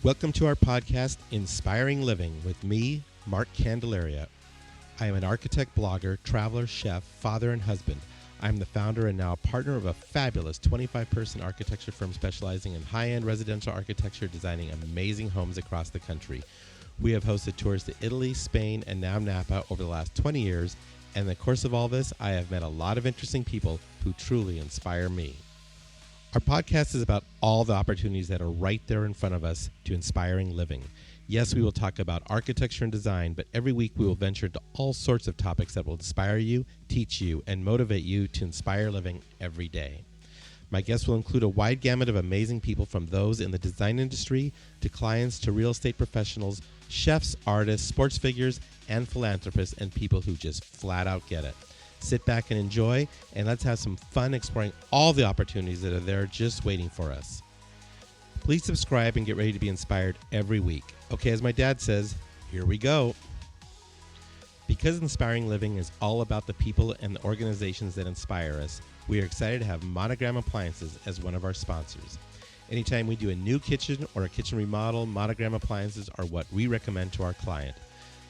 Welcome to our podcast, Inspiring Living, with me, Mark Candelaria. I am an architect, blogger, traveler, chef, father, and husband. I am the founder and now a partner of a fabulous 25-person architecture firm specializing in high-end residential architecture, designing amazing homes across the country. We have hosted tours to Italy, Spain, and now Napa over the last 20 years, and in the course of all this, I have met a lot of interesting people who truly inspire me. Our podcast is about all the opportunities that are right there in front of us to inspiring living. Yes, we will talk about architecture and design, but every week we will venture into all sorts of topics that will inspire you, teach you, and motivate you to inspire living every day. My guests will include a wide gamut of amazing people, from those in the design industry to clients to real estate professionals, chefs, artists, sports figures, and philanthropists, and people who just flat out get it. Sit back and enjoy, and let's have some fun exploring all the opportunities that are there just waiting for us. Please subscribe and get ready to be inspired every week. Okay, as my dad says, here we go. Because inspiring living is all about the people and the organizations that inspire us, we are excited to have Monogram Appliances as one of our sponsors. Anytime we do a new kitchen or a kitchen remodel, Monogram Appliances are what we recommend to our client.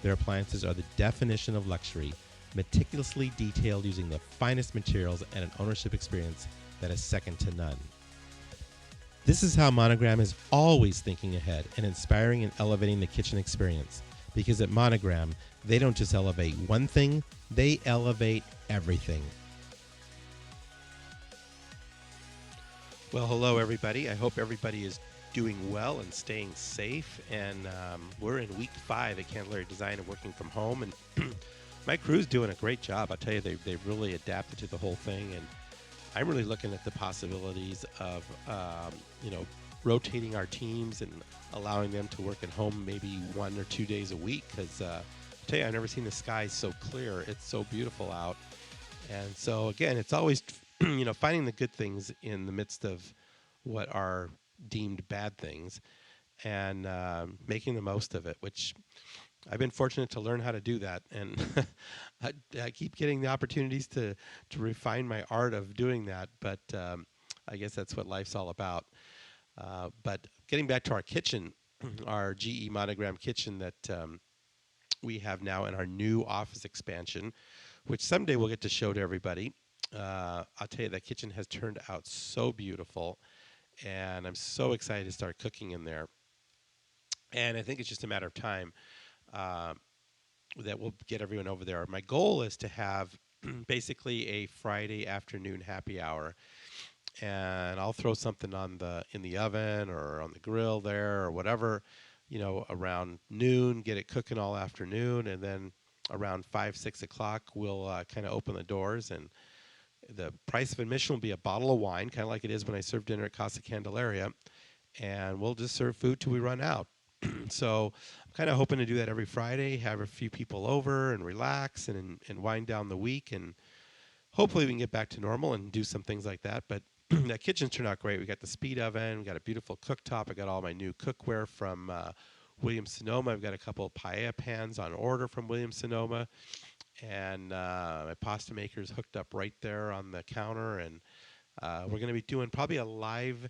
Their appliances are the definition of luxury, meticulously detailed using the finest materials and an ownership experience that is second to none. This is how Monogram is always thinking ahead and inspiring and elevating the kitchen experience. Because at Monogram, they don't just elevate one thing, they elevate everything. Well, hello everybody. I hope everybody is doing well and staying safe. And we're in week 5 at Candelaria Design and working from home. And my crew's doing a great job. I'll tell you, they've really adapted to the whole thing, and I'm really looking at the possibilities of, rotating our teams and allowing them to work at home maybe 1 or 2 days a week. Because I'll tell you, I've never seen the sky so clear. It's so beautiful out, and so again, it's always, finding the good things in the midst of what are deemed bad things, and making the most of it, which I've been fortunate to learn how to do that, and I keep getting the opportunities to refine my art of doing that, but I guess that's what life's all about. But getting back to our kitchen, our GE Monogram kitchen that we have now in our new office expansion, which someday we'll get to show to everybody. I'll tell you, that kitchen has turned out so beautiful, and I'm so excited to start cooking in there. And I think it's just a matter of time that we'll get everyone over there. My goal is to have basically a Friday afternoon happy hour, and I'll throw something in the oven or on the grill there or whatever, around noon, get it cooking all afternoon, and then around 5-6 o'clock we'll kind of open the doors, and the price of admission will be a bottle of wine, kind of like it is when I serve dinner at Casa Candelaria, and we'll just serve food till we run out. So I'm kind of hoping to do that every Friday, have a few people over and relax and wind down the week, and hopefully we can get back to normal and do some things like that. But that kitchen's turned out great. We got the speed oven, we got a beautiful cooktop. I got all my new cookware from Williams-Sonoma. I've got a couple of paella pans on order from Williams-Sonoma, and my pasta maker's hooked up right there on the counter, and we're going to be doing probably a live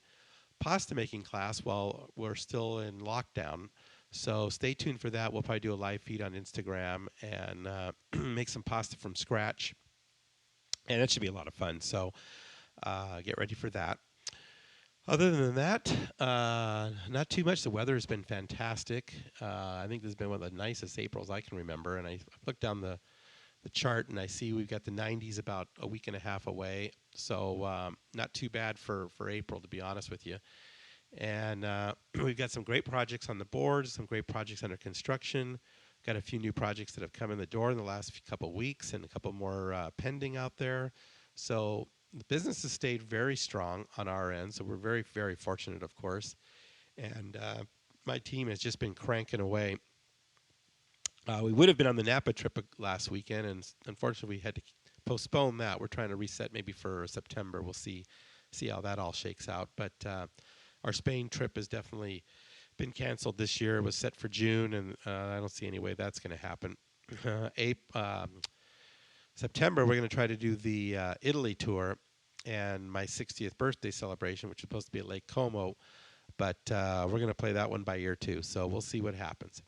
pasta making class while we're still in lockdown, so stay tuned for that. We'll probably do a live feed on Instagram and make some pasta from scratch, and it should be a lot of fun, so get ready for that. Other than that, not too much. The weather has been fantastic. I think this has been one of the nicest Aprils I can remember, and I looked down the chart and I see we've got the 90s about a week and a half away, so not too bad for April, to be honest with you. And we've got some great projects on the board, some great projects under construction, got a few new projects that have come in the door in the last couple of weeks, and a couple more pending out there. So the business has stayed very strong on our end, so we're very, very fortunate, of course, and my team has just been cranking away. We would have been on the Napa trip last weekend, and unfortunately we had to postpone that. We're trying to reset maybe for September. We'll see how that all shakes out. But our Spain trip has definitely been canceled this year. It was set for June, and I don't see any way that's going to happen. September, we're going to try to do the Italy tour and my 60th birthday celebration, which is supposed to be at Lake Como. but we're going to play that one by ear too. So we'll see what happens.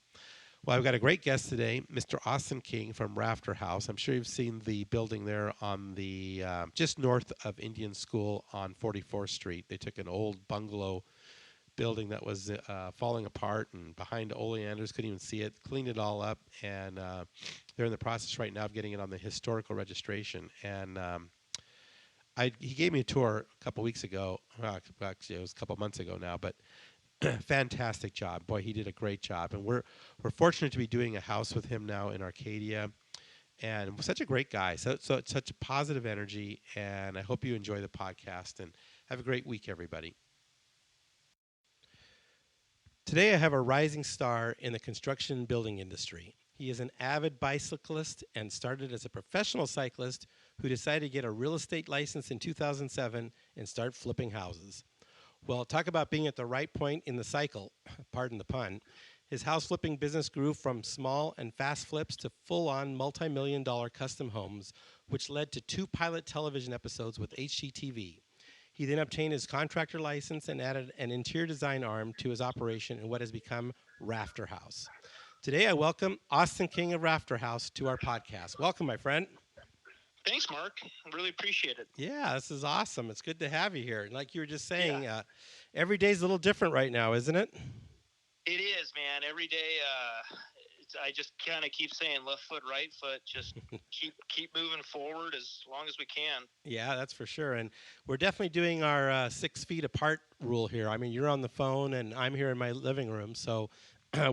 Well, I've got a great guest today, Mr. Austin King from Rafterhouse. I'm sure you've seen the building there on the just north of Indian School on 44th Street. They took an old bungalow building that was falling apart and behind oleanders, couldn't even see it, cleaned it all up, and they're in the process right now of getting it on the historical registration. And he gave me a tour a couple weeks ago. Well, actually, it was a couple months ago now, but fantastic job. Boy, he did a great job. And we're fortunate to be doing a house with him now in Arcadia. And such a great guy. So it's such a positive energy. And I hope you enjoy the podcast and have a great week, everybody. Today, I have a rising star in the construction and building industry. He is an avid bicyclist and started as a professional cyclist who decided to get a real estate license in 2007 and start flipping houses. Well, talk about being at the right point in the cycle, pardon the pun. His house flipping business grew from small and fast flips to full-on multi-million-dollar custom homes, which led to 2 pilot television episodes with HGTV. He then obtained his contractor license and added an interior design arm to his operation in what has become Rafterhouse. Today, I welcome Austin King of Rafterhouse to our podcast. Welcome, my friend. Thanks, Mark. I really appreciate it. Yeah, this is awesome. It's good to have you here. And like you were just saying, every day's a little different right now, isn't it? It is, man. Every day, I just kind of keep saying left foot, right foot. Just keep moving forward as long as we can. Yeah, that's for sure. And we're definitely doing our 6 feet apart rule here. I mean, you're on the phone, and I'm here in my living room, so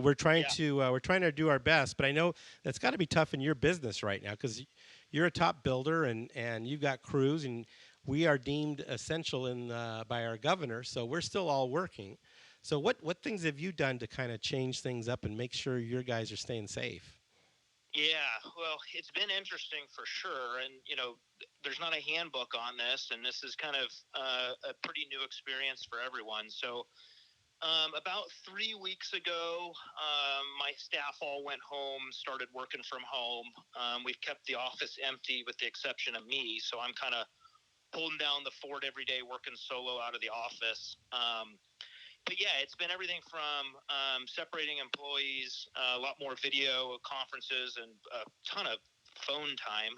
we're trying to do our best. But I know that's got to be tough in your business right now because you're a top builder, and you've got crews, and we are deemed essential by our governor, so we're still all working. So what things have you done to kind of change things up and make sure your guys are staying safe? Yeah, well, it's been interesting for sure. And, there's not a handbook on this, and this is kind of a pretty new experience for everyone. So about 3 weeks ago, my staff all went home, started working from home. We've kept the office empty with the exception of me. So I'm kind of holding down the fort every day, working solo out of the office. But yeah, it's been everything from separating employees, a lot more video conferences, and a ton of phone time.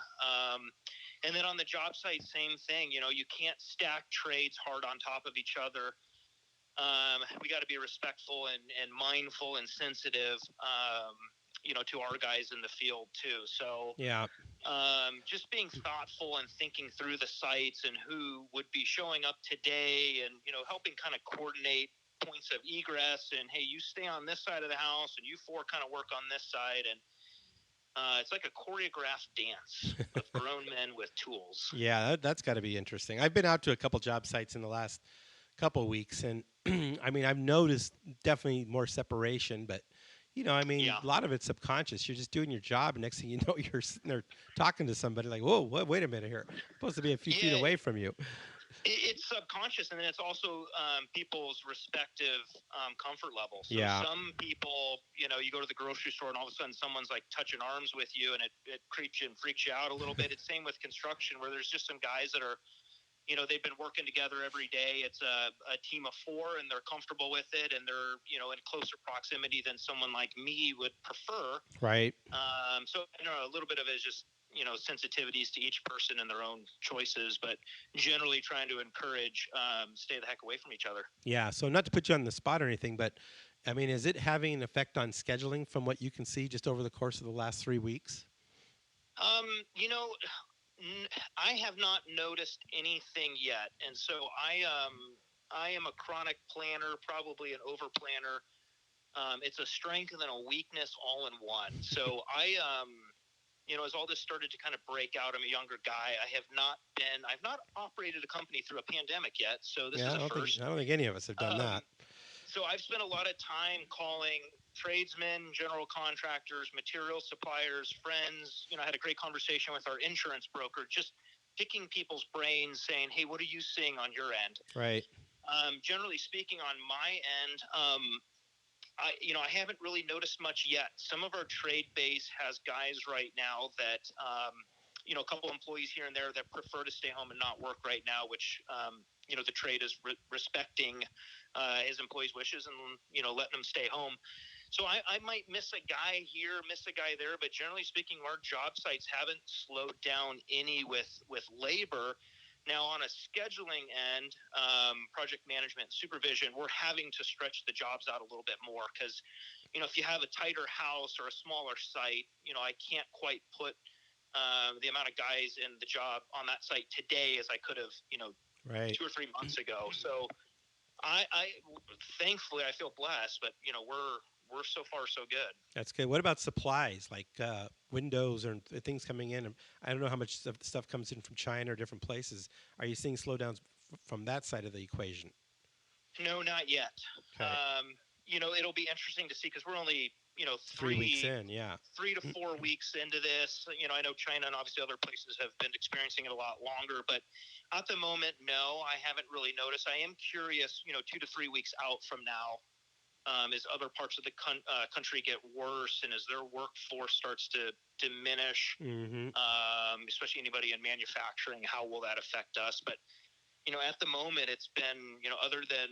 And then on the job site, same thing. You can't stack trades hard on top of each other. We got to be respectful and mindful and sensitive, to our guys in the field too. So yeah. Just being thoughtful and thinking through the sites and who would be showing up today, and helping kind of coordinate points of egress, and hey, you stay on this side of the house and you 4 kind of work on this side, and it's like a choreographed dance of grown men with tools. Yeah, that's got to be interesting. I've been out to a couple job sites in the last couple of weeks, and I mean, I've noticed definitely more separation, but a lot of it's subconscious. You're just doing your job, and next thing you know, you're sitting there talking to somebody like, whoa, wait a minute here. I'm supposed to be a few feet away from you. It's subconscious, and then it's also people's respective comfort levels. So some people, you go to the grocery store, and all of a sudden someone's like touching arms with you, and it creeps you and freaks you out a little bit. It's same with construction, where there's just some guys that are, they've been working together every day. It's a team of 4, and they're comfortable with it, and they're, in closer proximity than someone like me would prefer. Right. So, a little bit of it is just, sensitivities to each person and their own choices, but generally trying to encourage stay the heck away from each other. Yeah. So not to put you on the spot or anything, but I mean, is it having an effect on scheduling from what you can see just over the course of the last 3 weeks? I have not noticed anything yet. And so I am a chronic planner, probably an over planner. It's a strength and then a weakness all in one. So as all this started to kind of break out, I'm a younger guy. I've not operated a company through a pandemic yet. So this is a first. I don't think any of us have done that. So I've spent a lot of time calling tradesmen, general contractors, material suppliers, friends. I had a great conversation with our insurance broker, just picking people's brains, saying, hey, what are you seeing on your end? Right. Generally speaking, on my end, I haven't really noticed much yet. Some of our trade base has guys right now that, a couple employees here and there that prefer to stay home and not work right now, which the trade is respecting his employees' wishes and letting them stay home. So I might miss a guy here, miss a guy there, but generally speaking, our job sites haven't slowed down any with labor. Now, on a scheduling end, project management supervision, we're having to stretch the jobs out a little bit more because, if you have a tighter house or a smaller site, I can't quite put the amount of guys in the job on that site today as I could have, Right. 2 or 3 months ago. So I thankfully I feel blessed, but we're so far so good. That's good. What about supplies like windows or things coming in? I don't know how much stuff comes in from China or different places. Are you seeing slowdowns from that side of the equation? No, not yet. Okay. It'll be interesting to see because we're only 3 weeks in, yeah. 3 to 4 weeks into this. I know China and obviously other places have been experiencing it a lot longer, but at the moment, no, I haven't really noticed. I am curious, 2 to 3 weeks out from now, as other parts of the country get worse and as their workforce starts to diminish, Mm-hmm. especially anybody in manufacturing, how will that affect us? But at the moment, it's been, other than,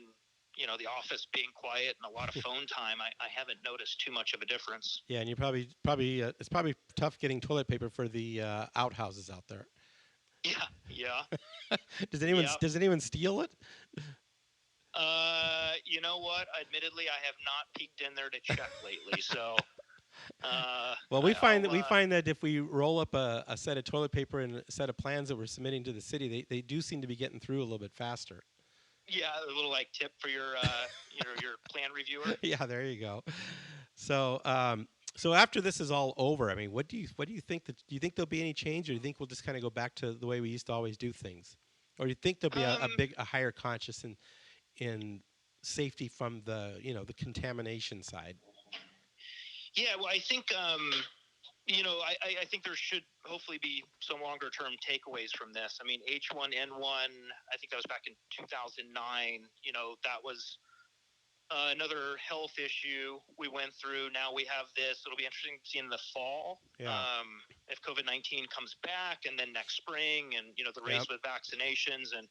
the office being quiet and a lot of phone time, I haven't noticed too much of a difference. Yeah, and you probably it's probably tough getting toilet paper for the outhouses out there. Yeah, yeah, Does yeah. anyone steal it? You know what? Admittedly, I have not peeked in there to check lately. So, Well, I'll, we find that if we roll up a set of toilet paper and a set of plans that we're submitting to the city, they do seem to be getting through a little bit faster. yeah, a little like tip for your your plan reviewer. Yeah, there you go. So, so after this is all over, I mean, what do you think that do you think there'll be any change, or do you think we'll just kind of go back to the way we used to always do things, or do you think there'll be Um, a higher conscious in safety from the contamination side? yeah, well, I think I think there should hopefully be some longer term takeaways from this. I mean, H1N1, I think that was back in 2009. That was another health issue we went through. Now we have this. It'll be interesting to see in the fall, Yeah. if COVID-19 comes back, and then next spring, and the race Yep. with vaccinations. And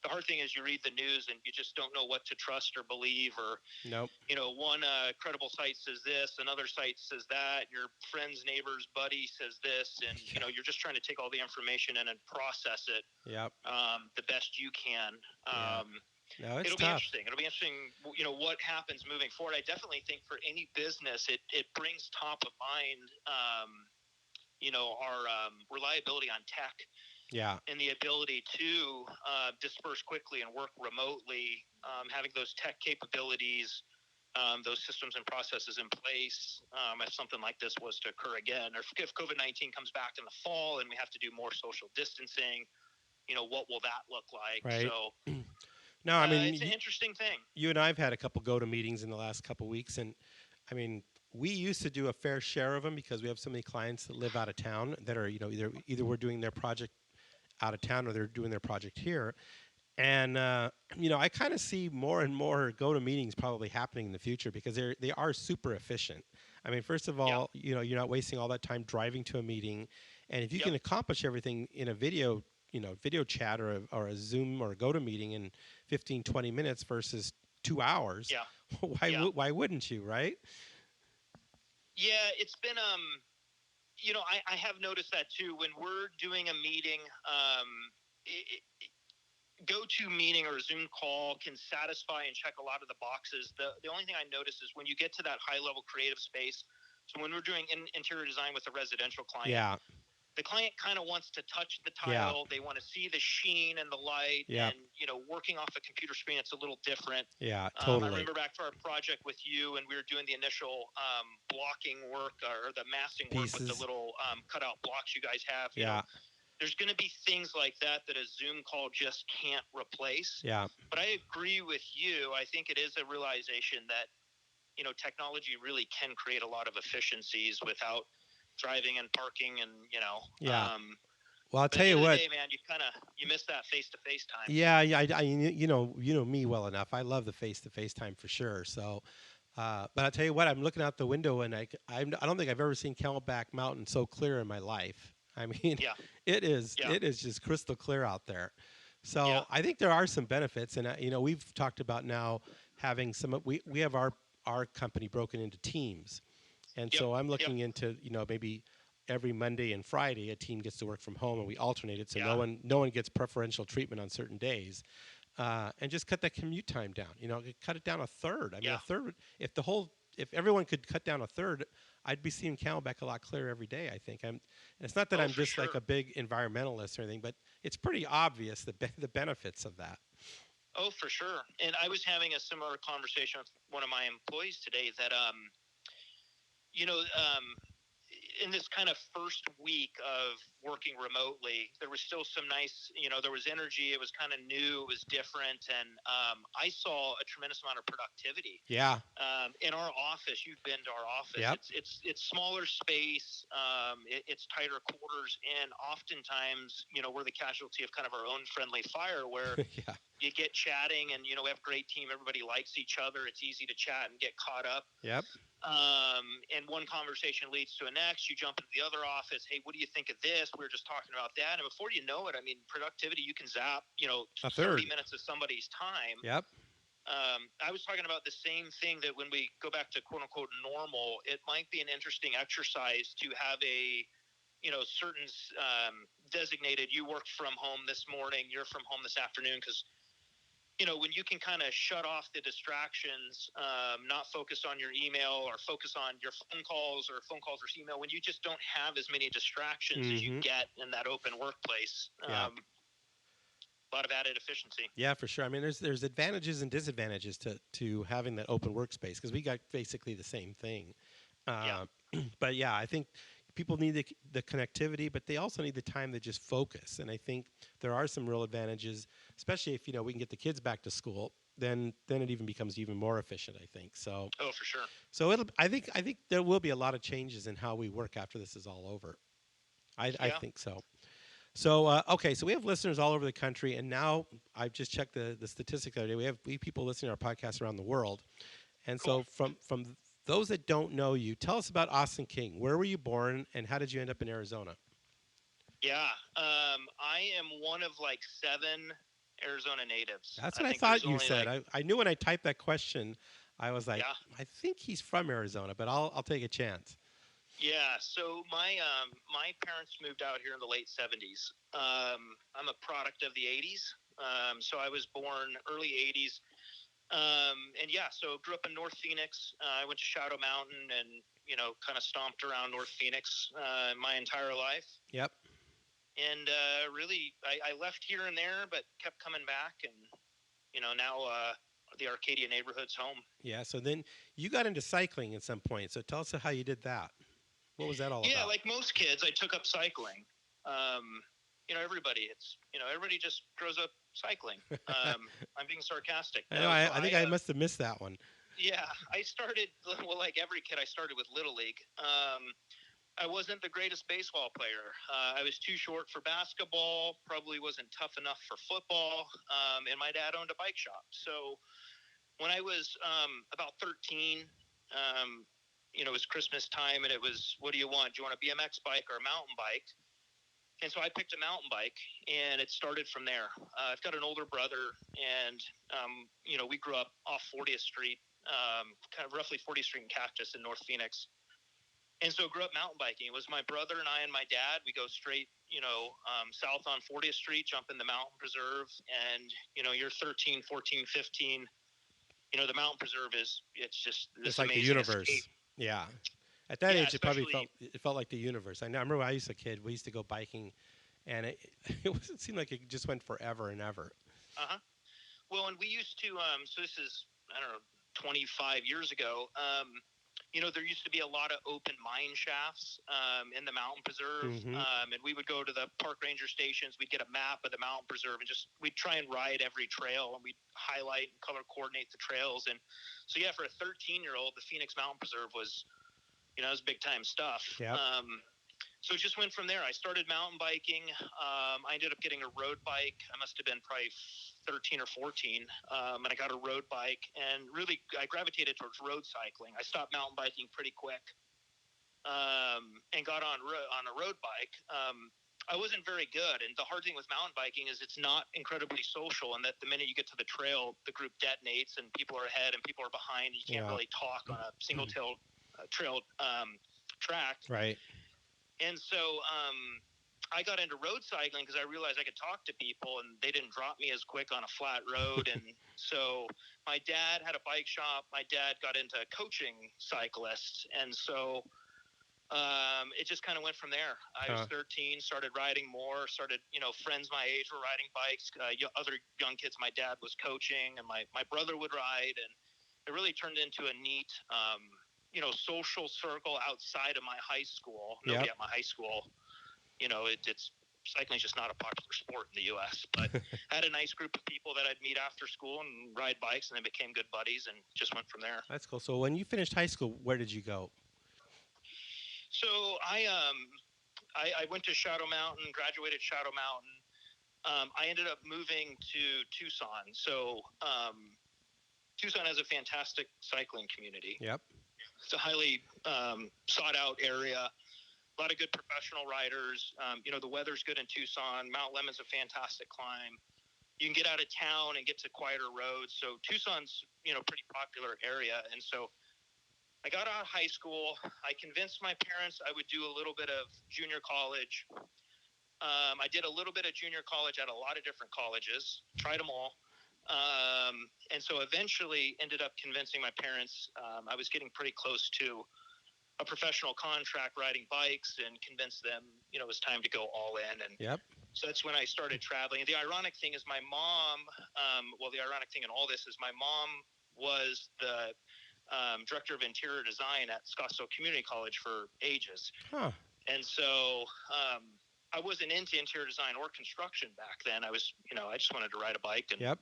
the hard thing is you read the news and you just don't know what to trust or believe. Or Nope. one credible site says this, another site says that, your friend's neighbor's buddy says this, and Yeah. you're just trying to take all the information in and process it Yep. the best you can. Yeah. No, it's It'll be tough. interesting. It'll be interesting, what happens moving forward. I definitely think for any business, it brings top of mind, our reliability on tech Yeah. and the ability to disperse quickly and work remotely, having those tech capabilities, those systems and processes in place, if something like this was to occur again, or if COVID-19 comes back in the fall and we have to do more social distancing, what will that look like? Right. So No, I mean, it's an interesting thing. you and I've had a couple go to meetings in the last couple weeks, and I mean, we used to do a fair share of them because we have so many clients that live out of town that are either we're doing their project out of town or they're doing their project here. And I kind of see more and more go to meetings probably happening in the future because they are super efficient. I mean, first of Yeah. all, you're not wasting all that time driving to a meeting, and if you Yep. can accomplish everything in a video chat or a Zoom or a go to meeting in 15 20 minutes versus 2 hours, Yeah. Yeah. why wouldn't you, right? Yeah. It's been I have noticed that too. When we're doing a meeting, go-to meeting or Zoom call can satisfy and check a lot of the boxes. The only thing I notice is when you get to that high-level creative space. So when we're doing interior design with a residential client, Yeah. the client kind of wants to touch the Yeah. tile. They want to see the sheen and the light, Yeah. and working off a computer screen, it's a little different. Yeah, I totally. remember back to our project with you, and we were doing the initial blocking work or the massing work with the Pieces. little cutout blocks you guys have. Yeah. There's going to be things like that a Zoom call just can't replace. Yeah. But I agree with you. I think it is a realization that technology really can create a lot of efficiencies without driving and parking and Yeah. um, Well, I'll but at tell the you end of the what. day, man, you miss that face to face time. Yeah, yeah. You know me well enough. I love the face-to-face time for sure. So, but I'll tell you what. I'm looking out the window, and I don't think I've ever seen Camelback Mountain so clear in my life. I mean, Yeah. it is Yeah. it is just crystal clear out there. Yeah. So I think there are some benefits, and we've talked about now having some. We have our company broken into teams, and Yep. so I'm Yep. looking into maybe every Monday and Friday a team gets to work from home, and we alternate it so Yeah. no one gets preferential treatment on certain days, and just cut that commute time down. Cut it down a third. I mean, Yeah. a third. If everyone could cut down a third, I'd be seeing Camelback a lot clearer every day. I think and it's not that Oh, I'm for just like sure. a big environmentalist or anything, but it's pretty obvious the benefits of that. Oh, for sure. And I was having a similar conversation with one of my employees today that you know, in this kind of first week of working remotely, there was still some nice, there was energy. It was kind of new. It was different. And I saw a tremendous amount of productivity Yeah. in our office. You've been to our office. Yep. It's smaller space. It's tighter quarters. And oftentimes, we're the casualty of kind of our own friendly fire where Yeah. you get chatting and, we have a great team. Everybody likes each other. It's easy to chat and get caught up. Yep. And one conversation leads to a next. You jump into the other office. Hey, what do you think of this? We were just talking about that. And before you know it, I mean, productivity, you can zap, A 30 third. minutes of somebody's time. Yep. I was talking about the same thing that when we go back to quote unquote normal, it might be an interesting exercise to have a, certain designated, you worked from home this morning, you're from home this afternoon. Cause when you can kind of shut off the distractions, not focus on your email or focus on your phone calls or email, when you just don't have as many distractions as you Mm-hmm. get in that open workplace, Yeah. a lot of added efficiency. Yeah, for sure. I mean, there's advantages and disadvantages to having that open workspace because we got basically the same thing. Yeah. Uh, but yeah, I think people need the connectivity, but they also need the time to just focus. And I think there are some real advantages, especially if we can get the kids back to school. Then it even becomes even more efficient. I think so. Oh, for sure. So I think there will be a lot of changes in how we work after this is all over. I Yeah. think so. So okay, so we have listeners all over the country, and now I've just checked the statistics the other day. We have people listening to our podcast around the world, and Cool. so from those that don't know you, tell us about Austin King. Where were you born, and how did you end up in Arizona? Yeah. I am one of like 7 Arizona natives. That's I what I think thought there's you only said. like, I knew when I typed that question, I was like, yeah. I think he's from Arizona, but I'll take a chance. Yeah, so my parents moved out here in the late '70s. I'm a product of the '80s, so I was born early '80s, and yeah, so grew up in North Phoenix. I went to Shadow Mountain and kind of stomped around North Phoenix my entire life, Yep. and really I left here and there, but kept coming back, and now the Arcadia neighborhood's home. Yeah. So then you got into cycling at some point. So tell us how you did that. What was that all Yeah, about? like most kids, I took up cycling. Everybody just grows up cycling. I'm being sarcastic. I know. No, so I think I must have missed that one. yeah, I started, well, like every kid, I started with Little League. I wasn't the greatest baseball player. I was too short for basketball, probably wasn't tough enough for football. And my dad owned a bike shop. So when I was about 13, it was Christmas time, and it was, what do you want? Do you want a BMX bike or a mountain bike? And so I picked a mountain bike, and it started from there. I've got an older brother, and we grew up off 40th Street, kind of roughly 40th Street and Cactus in North Phoenix. And so grew up mountain biking. It was my brother and I and my dad. We go straight, south on 40th Street, jump in the mountain preserve, and you're 13, 14, 15. The mountain preserve it's just It's this like the amazing escape. universe. Yeah. At that Yeah, age, especially. it felt like the universe. I remember when I was a kid. We used to go biking, and it seemed like it just went forever and ever. Uh huh. Well, and we used to. So this is, I don't know, 25 years ago. There used to be a lot of open mine shafts in the mountain preserve, Mm-hmm. and we would go to the park ranger stations. We'd get a map of the mountain preserve, and we'd try and ride every trail, and we'd highlight and color coordinate the trails. And so, yeah, for a 13-year-old, the Phoenix Mountain Preserve was, it was big time stuff. Yep. So it just went from there. I started mountain biking. I ended up getting a road bike. I must have been probably 13 or 14, and I got a road bike. And really, I gravitated towards road cycling. I stopped mountain biking pretty quick, and got on a road bike. I wasn't very good. And the hard thing with mountain biking is it's not incredibly social, and that the minute you get to the trail, the group detonates, and people are ahead and people are behind. And you can't Yeah. really talk on a single tail trail track. Right. And so I got into road cycling because I realized I could talk to people and they didn't drop me as quick on a flat road. And so my dad had a bike shop. My dad got into coaching cyclists. And so it just kind of went from there. I was 13, started riding more, started, friends my age were riding bikes. Other young kids my dad was coaching, and my brother would ride. And it really turned into a neat, social circle outside of my high school. Nobody Yep. at my high school, it's cycling is just not a popular sport in the U.S. But I had a nice group of people that I'd meet after school and ride bikes, and they became good buddies, and just went from there. That's cool. So when you finished high school, where did you go? So I went to Shadow Mountain, graduated Shadow Mountain. I ended up moving to Tucson. So Tucson has a fantastic cycling community. Yep. It's a highly sought out area. A lot of good professional riders. The weather's good in Tucson. Mount Lemon's a fantastic climb. You can get out of town and get to quieter roads. So Tucson's, pretty popular area. And so I got out of high school. I convinced my parents I would do a little bit of junior college. I did a little bit of junior college at a lot of different colleges, tried them all. And so eventually ended up convincing my parents I was getting pretty close to a professional contract riding bikes, and convinced them, it was time to go all in. And Yep. so that's when I started traveling. And the ironic thing is my mom, the ironic thing in all this is my mom was the director of interior design at Scottsdale Community College for ages. Huh. And so I wasn't into interior design or construction back then. I was, I just wanted to ride a bike and Yep.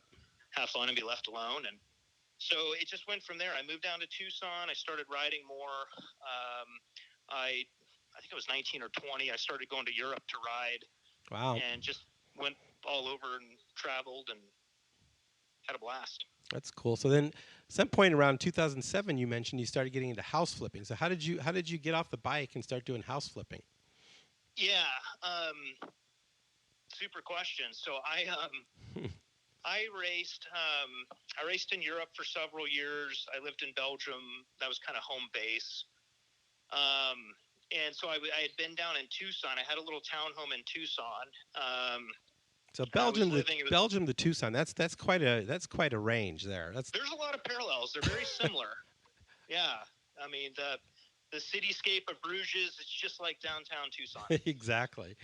have fun and be left alone. And so it just went from there. I moved down to Tucson. I started riding more. I think I was 19 or 20. I started going to Europe to ride. Wow. And just went all over and traveled and had a blast. That's cool. So then, some point around 2007, you mentioned you started getting into house flipping. So how did you get off the bike and start doing house flipping? Yeah, super question. So I raced in Europe for several years. I lived in Belgium. That was kind of home base. And so I had been down in Tucson. I had a little townhome in Tucson. So I was Belgium to Tucson. That's quite a range there. There's a lot of parallels. They're very similar. Yeah, I mean the cityscape of Bruges. It's just like downtown Tucson. Exactly.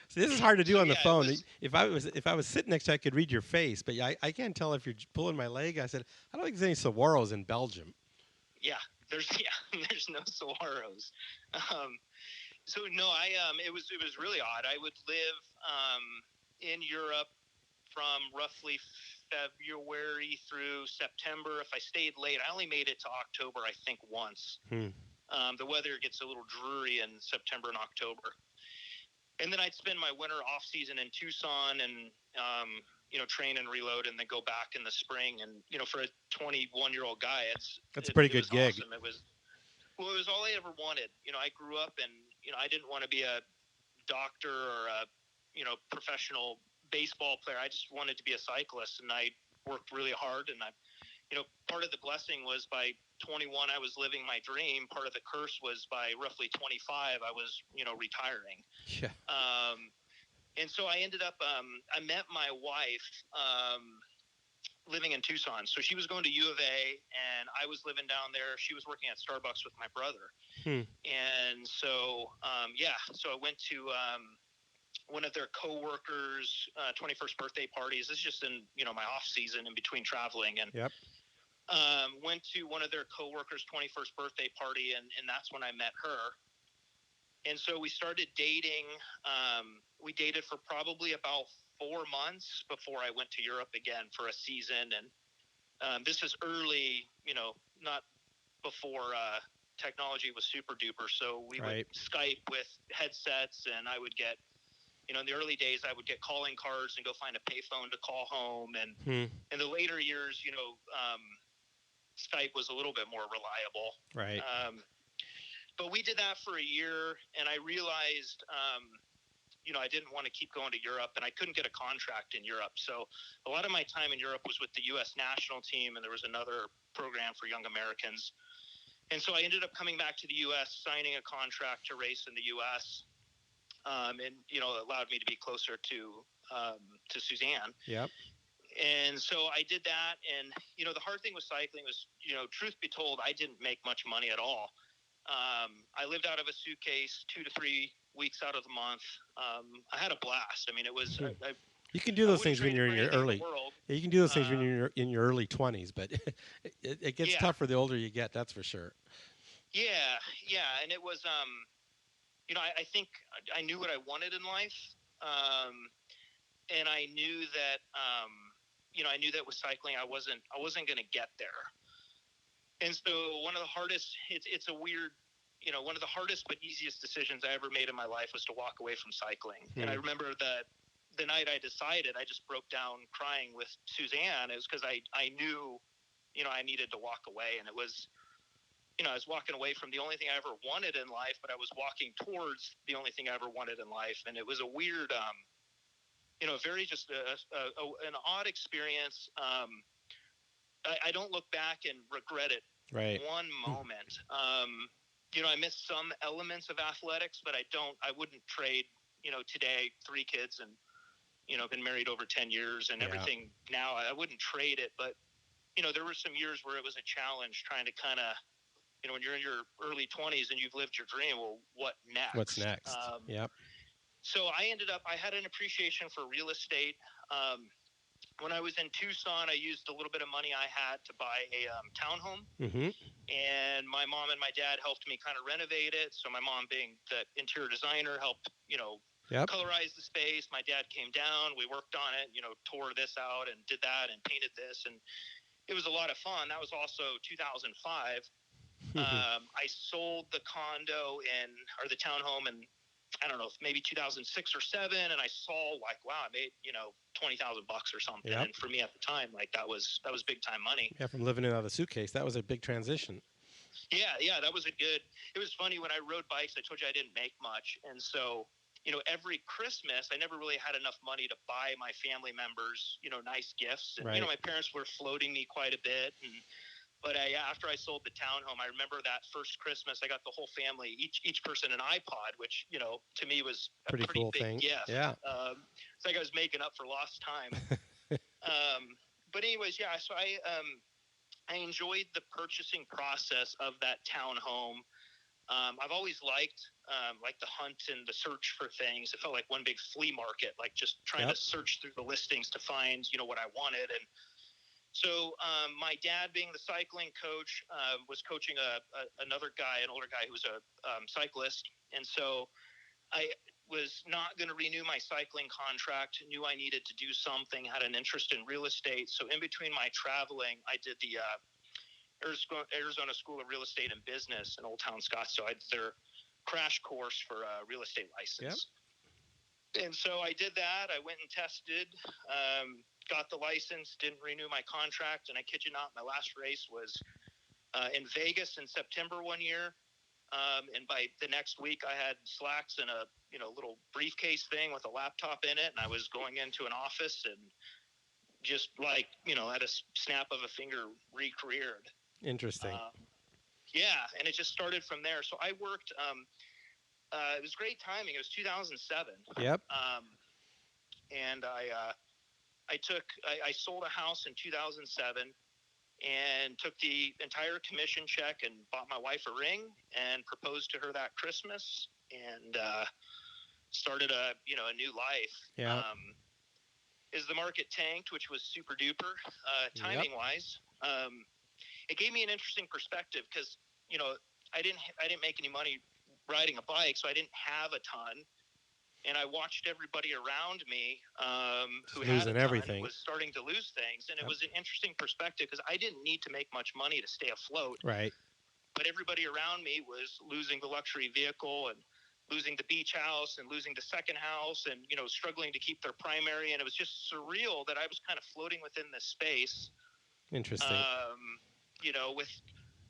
So this is hard to do on the phone. If I was sitting next to you, I could read your face, but I can't tell if you're pulling my leg. I said, I don't think there's any saguaros in Belgium. Yeah, there's no saguaros. So no, it was really odd. I would live in Europe from roughly February through September. If I stayed late, I only made it to October, I think, once. The weather gets a little dreary in September and October. And then I'd spend my winter off season in Tucson and, train and reload, and then go back in the spring. And, for a 21-year-old guy, that's a pretty good gig. Awesome. It was all I ever wanted. I grew up and, I didn't want to be a doctor or a, professional baseball player. I just wanted to be a cyclist, and I worked really hard. And part of the blessing was by 21, I was living my dream. Part of the curse was by roughly 25, I was, retiring. Yeah. And so I ended up, I met my wife living in Tucson. So she was going to U of A, and I was living down there. She was working at Starbucks with my brother. And so, so I went to one of their coworkers' 21st birthday parties. This is just in, my off season in between traveling. And yep. Went to one of their coworkers' 21st birthday party, and that's when I met her. And so we started dating. We dated for probably about 4 months before I went to Europe again for a season. And this is early, not before technology was super duper. So we would Skype with headsets, and I would get, in the early days, I would get calling cards and go find a payphone to call home. And in the later years, Skype was a little bit more reliable. Right. But we did that for a year, and I realized I didn't want to keep going to Europe, and I couldn't get a contract in Europe. So a lot of my time in Europe was with the U.S. national team, and there was another program for young Americans. And so I ended up coming back to the U.S., signing a contract to race in the U.S., and it allowed me to be closer to Suzanne. Yep. And so I did that. And, the hard thing with cycling was, truth be told, I didn't make much money at all. I lived out of a suitcase 2 to 3 weeks out of the month. I had a blast. I mean, it was, you can do those things when you're in your early. You can do those things when you're in your early 20s, but it gets tougher the older you get. That's for sure. Yeah. And it was, I think I knew what I wanted in life. And I knew that, I knew that with cycling, I wasn't going to get there. And so one of the hardest, it's a weird, one of the hardest but easiest decisions I ever made in my life was to walk away from cycling. And I remember that the night I decided, I just broke down crying with Suzanne. It was because I knew, I needed to walk away. And it was, I was walking away from the only thing I ever wanted in life, but I was walking towards the only thing I ever wanted in life. And it was a weird, very just an odd experience. I don't look back and regret it one moment. I miss some elements of athletics, but I wouldn't trade, today, 3 kids and, been married over 10 years and everything now. I wouldn't trade it. But, there were some years where it was a challenge trying to kind of, when you're in your early 20s and you've lived your dream, well, what next? What's next? So I had an appreciation for real estate. When I was in Tucson, I used a little bit of money I had to buy a townhome. And my mom and my dad helped me kind of renovate it. So my mom, being the interior designer, helped, colorize the space. My dad came down. We worked on it, tore this out and did that and painted this. And it was a lot of fun. That was also 2005. I sold the the townhome in, I don't know, maybe 2006 or 7. And I saw wow, I made, $20,000 or something. And for me at the time, that was big time money. Yeah. From living out of a suitcase, that was a big transition. Yeah. That was it was funny when I rode bikes, I told you I didn't make much. And so, every Christmas, I never really had enough money to buy my family members, nice gifts. And, my parents were floating me quite a bit. But after I sold the townhome, I remember that first Christmas, I got the whole family, each person an iPod, which, to me was a pretty cool big thing. gift. Yeah. It's like I was making up for lost time. But anyways, so I enjoyed the purchasing process of that townhome. I've always liked the hunt and the search for things. It felt like one big flea market, just trying to search through the listings to find, what I wanted. And so my dad, being the cycling coach, was coaching another guy, an older guy who was a cyclist. And so I was not going to renew my cycling contract, knew I needed to do something, had an interest in real estate. So in between my traveling, I did the Arizona School of Real Estate and Business in Old Town Scottsdale. I did their crash course for a real estate license. And so I did that. I went and tested, got the license, didn't renew my contract. And I kid you not, my last race was in Vegas in September one year. And by the next week, I had slacks and a little briefcase thing with a laptop in it. And I was going into an office and just at a snap of a finger, re-careered. Interesting. And it just started from there. So I worked. It was great timing. It was 2007. Yep. And I sold a house in 2007 and took the entire commission check and bought my wife a ring and proposed to her that Christmas and started a new life. Yeah. As the market tanked, which was super duper timing wise, it gave me an interesting perspective because I didn't make any money riding a bike, so I didn't have a ton. And I watched everybody around me who had a ton everything. Was starting to lose things. And it was an interesting perspective because I didn't need to make much money to stay afloat. Right. But everybody around me was losing the luxury vehicle and losing the beach house and losing the second house and, struggling to keep their primary. And it was just surreal that I was kind of floating within this space. Interesting.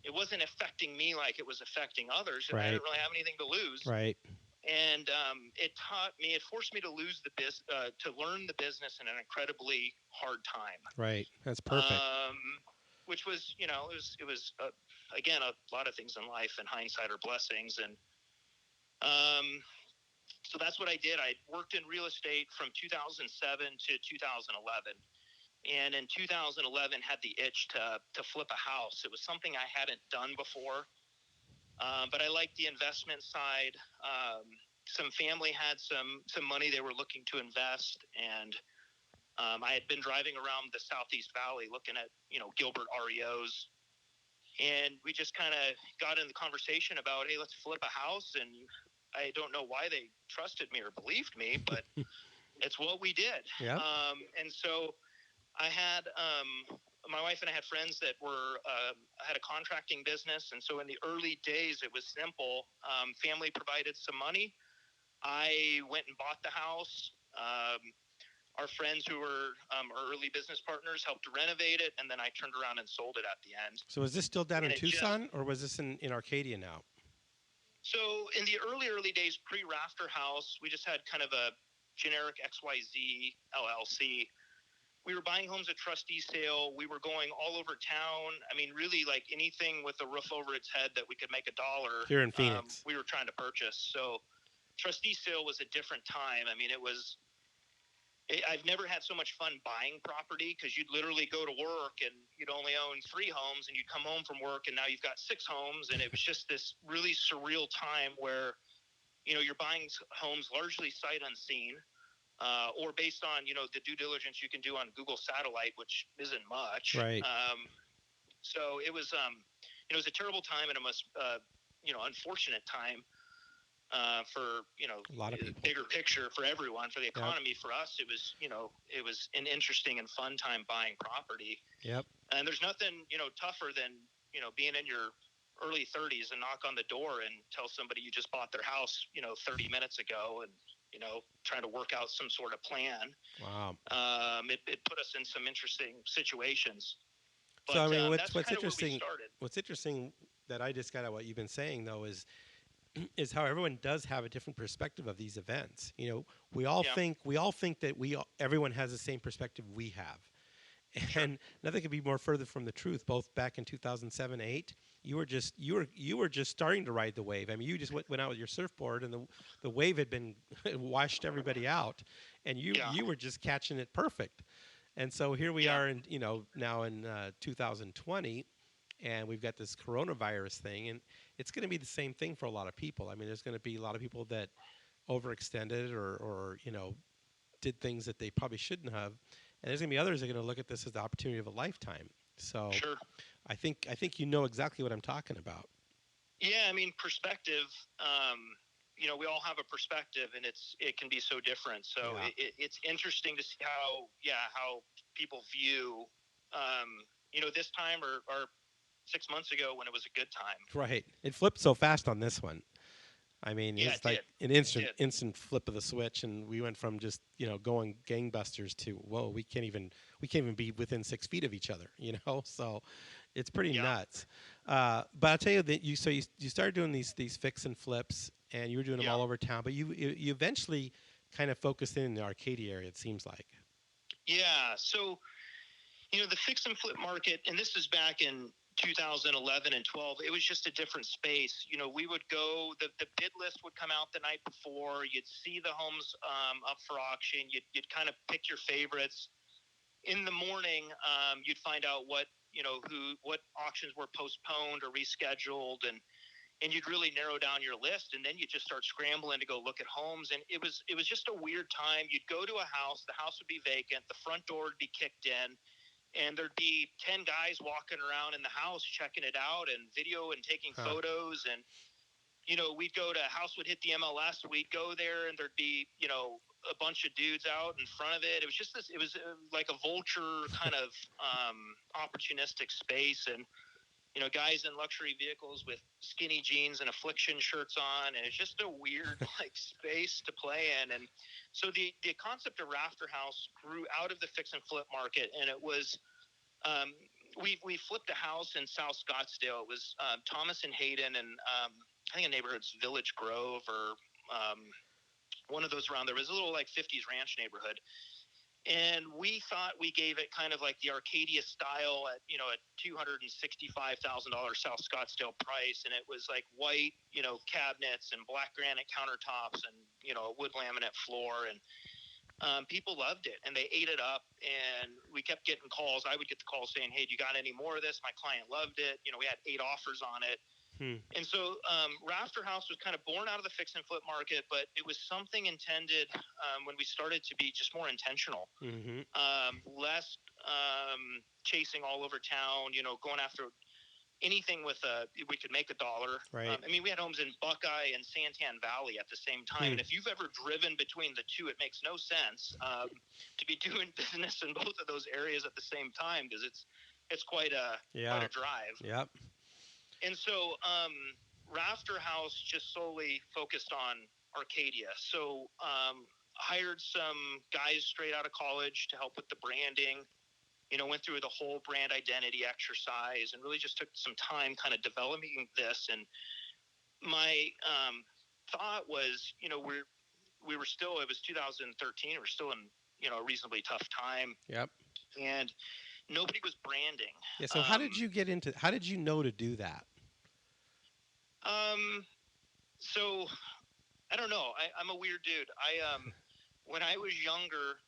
It wasn't affecting me like it was affecting others. And Right. I didn't really have anything to lose. Right. and it forced me to to learn the business in an incredibly hard time. Right. That's perfect. Um, which was, again, a lot of things in life in hindsight are blessings. And um, so that's what I did. I worked in real estate from 2007 to 2011. And in 2011 had the itch to flip a house. It was something I hadn't done before. But I liked the investment side. Some family had some money they were looking to invest, and I had been driving around the Southeast Valley looking at Gilbert REOs, and we just kind of got in the conversation about, hey, let's flip a house. And I don't know why they trusted me or believed me, but it's what we did. Yeah. And so I had my wife and I had friends that had a contracting business, and so in the early days it was simple. Family provided some money. I went and bought the house. Our friends who were our early business partners helped to renovate it, and then I turned around and sold it at the end. So is this still down And in it just Tucson, or was this in Arcadia now? so in the early days, pre Rafterhouse, we just had kind of a generic XYZ LLC. We were buying homes at trustee sale. We were going all over town. I mean, really, like anything with a roof over its head that we could make a dollar, Here in Phoenix. we were trying to purchase. So trustee sale was a different time. I mean, I've never had so much fun buying property, because you'd literally go to work and you'd only own 3 homes, and you'd come home from work and now you've got 6 homes. And it was just this really surreal time where, you're buying homes largely sight unseen, or based on, the due diligence you can do on Google Satellite, which isn't much. Right. So it was a terrible time, and it was, unfortunate time. For A lot of people. bigger picture for everyone, for the economy. Yep. For us, it was an interesting and fun time buying property. Yep. And there's nothing tougher than being in your early 30s and knock on the door and tell somebody you just bought their house 30 minutes ago, and trying to work out some sort of plan. Wow. It put us in some interesting situations. But, so I mean, what's interesting? What's interesting that I just got at what you've been saying though is how everyone does have a different perspective of these events. We all think that everyone has the same perspective we have, and nothing could be more further from the truth. Both back in 2007-8, you were just starting to ride the wave. I mean, you just went out with your surfboard, and the wave had been washed everybody out, and you were just catching it perfect. And so here we are in now in 2020. And we've got this coronavirus thing, and it's going to be the same thing for a lot of people. I mean, there's going to be a lot of people that overextended or did things that they probably shouldn't have, and there's going to be others that are going to look at this as the opportunity of a lifetime. So, I think you know exactly what I'm talking about. Yeah, I mean, perspective. We all have a perspective, and it can be so different. So it's interesting to see how people view, this time or 6 months ago when it was a good time. Right. It flipped so fast on this one. I mean, it's like an instant flip of the switch, and we went from just going gangbusters to whoa, we can't even be within 6 feet of each other. So it's pretty nuts. But I'll tell you that you started doing these fix and flips, and you were doing them all over town. But you eventually kind of focused in the Arcadia area. It seems like. Yeah. So the fix and flip market, and this is back in 2011 and 12, it was just a different space. We would go, the bid list would come out the night before. You'd see the homes up for auction. You'd kind of pick your favorites. In the morning, you'd find out what auctions were postponed or rescheduled, and you'd really narrow down your list, and then you just start scrambling to go look at homes. And it was just a weird time. You'd go to a house, the house would be vacant, the front door would be kicked in, and there'd be 10 guys walking around in the house checking it out and video and taking photos. And, we'd go to house would hit the MLS. We'd go there, and there'd be, a bunch of dudes out in front of it. It was just it was like a vulture kind of opportunistic space. And, guys in luxury vehicles with skinny jeans and Affliction shirts on. And it's just a weird space to play in. And so the concept of Rafterhouse grew out of the fix and flip market. And it was, we flipped a house in South Scottsdale. It was Thomas and Hayden, and I think the neighborhood's Village Grove or one of those around there. It was a little like 50s ranch neighborhood. And we thought we gave it kind of like the Arcadia style at, a $265,000 South Scottsdale price. And it was like white, cabinets and black granite countertops and, a wood laminate floor. And people loved it and they ate it up. And we kept getting calls. I would get the call saying, hey, do you got any more of this? My client loved it. We had 8 offers on it. And so Rafterhouse was kind of born out of the fix and flip market, but it was something intended when we started to be just more intentional, less chasing all over town, going after anything with we could make a dollar. Right. We had homes in Buckeye and Santan Valley at the same time. And if you've ever driven between the two, it makes no sense to be doing business in both of those areas at the same time because it's quite a drive. Yep. And so Rafterhouse just solely focused on Arcadia. So hired some guys straight out of college to help with the branding, went through the whole brand identity exercise and really just took some time kind of developing this. And my thought was, we were still, it was 2013, we're still in, a reasonably tough time. Yep. And nobody was branding. Yeah. So how did you how did you know to do that? So I don't know. I'm a weird dude. When I was younger,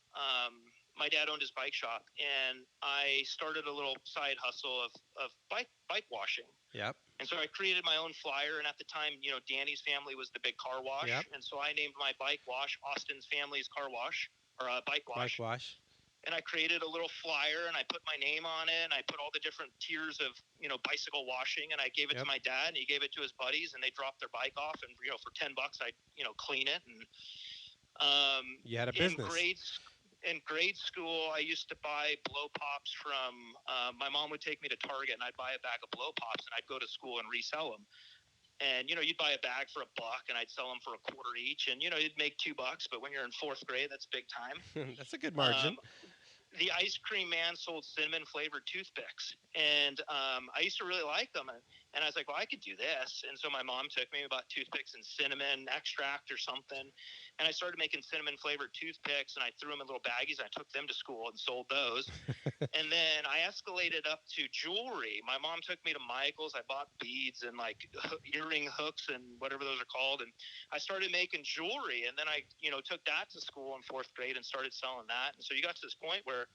my dad owned his bike shop and I started a little side hustle of bike washing. Yep. And so I created my own flyer. And at the time, Danny's family was the big car wash. Yep. And so I named my bike wash Austin's Family's Car Wash or Bike Wash. Bike wash. And I created a little flyer and I put my name on it and I put all the different tiers of, bicycle washing and I gave it to my dad and he gave it to his buddies and they dropped their bike off and, for $10 I'd, clean it. And, you had a business. In grade school, I used to buy blow pops from, my mom would take me to Target and I'd buy a bag of blow pops and I'd go to school and resell them. And, you'd buy a bag for $1 and I'd sell them for $1 each. And, you'd make $2, but when you're in 4th grade, that's big time. That's a good margin. The ice cream man sold cinnamon flavored toothpicks and I used to really like them and I was like, well, I could do this. And so my mom took me about toothpicks and cinnamon extract or something and I started making cinnamon flavored toothpicks and I threw them in little baggies and I took them to school and sold those. And then I escalated up to jewelry. My mom took me to Michael's. I bought beads and like earring hooks and whatever those are called, and I started making jewelry. And then I took that to school in 4th grade and started selling that. And so you got to this point where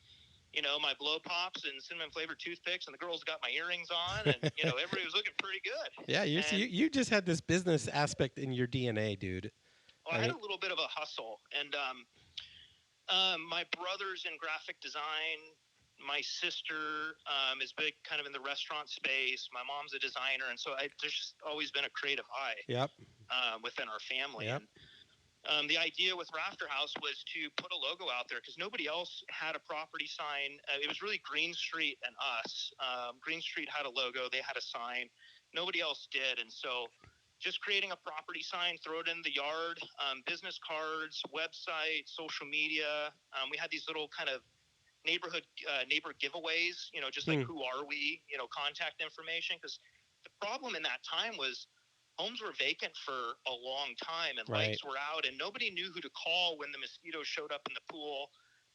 my blow pops and cinnamon flavored toothpicks and the girls got my earrings on and, everybody was looking pretty good. Yeah. You just had this business aspect in your DNA, dude. Well, I had a little bit of a hustle and, my brother's in graphic design. My sister, is big kind of in the restaurant space. My mom's a designer. And so there's just always been a creative eye. Yep. Within our family. Yep. And, the idea with Rafterhouse was to put a logo out there because nobody else had a property sign. It was really Green Street and us. Green Street had a logo. They had a sign. Nobody else did. And so just creating a property sign, throw it in the yard, business cards, website, social media. We had these little kind of neighbor giveaways, just like who are we, contact information. Because the problem in that time was homes were vacant for a long time and lights were out and nobody knew who to call when the mosquitoes showed up in the pool.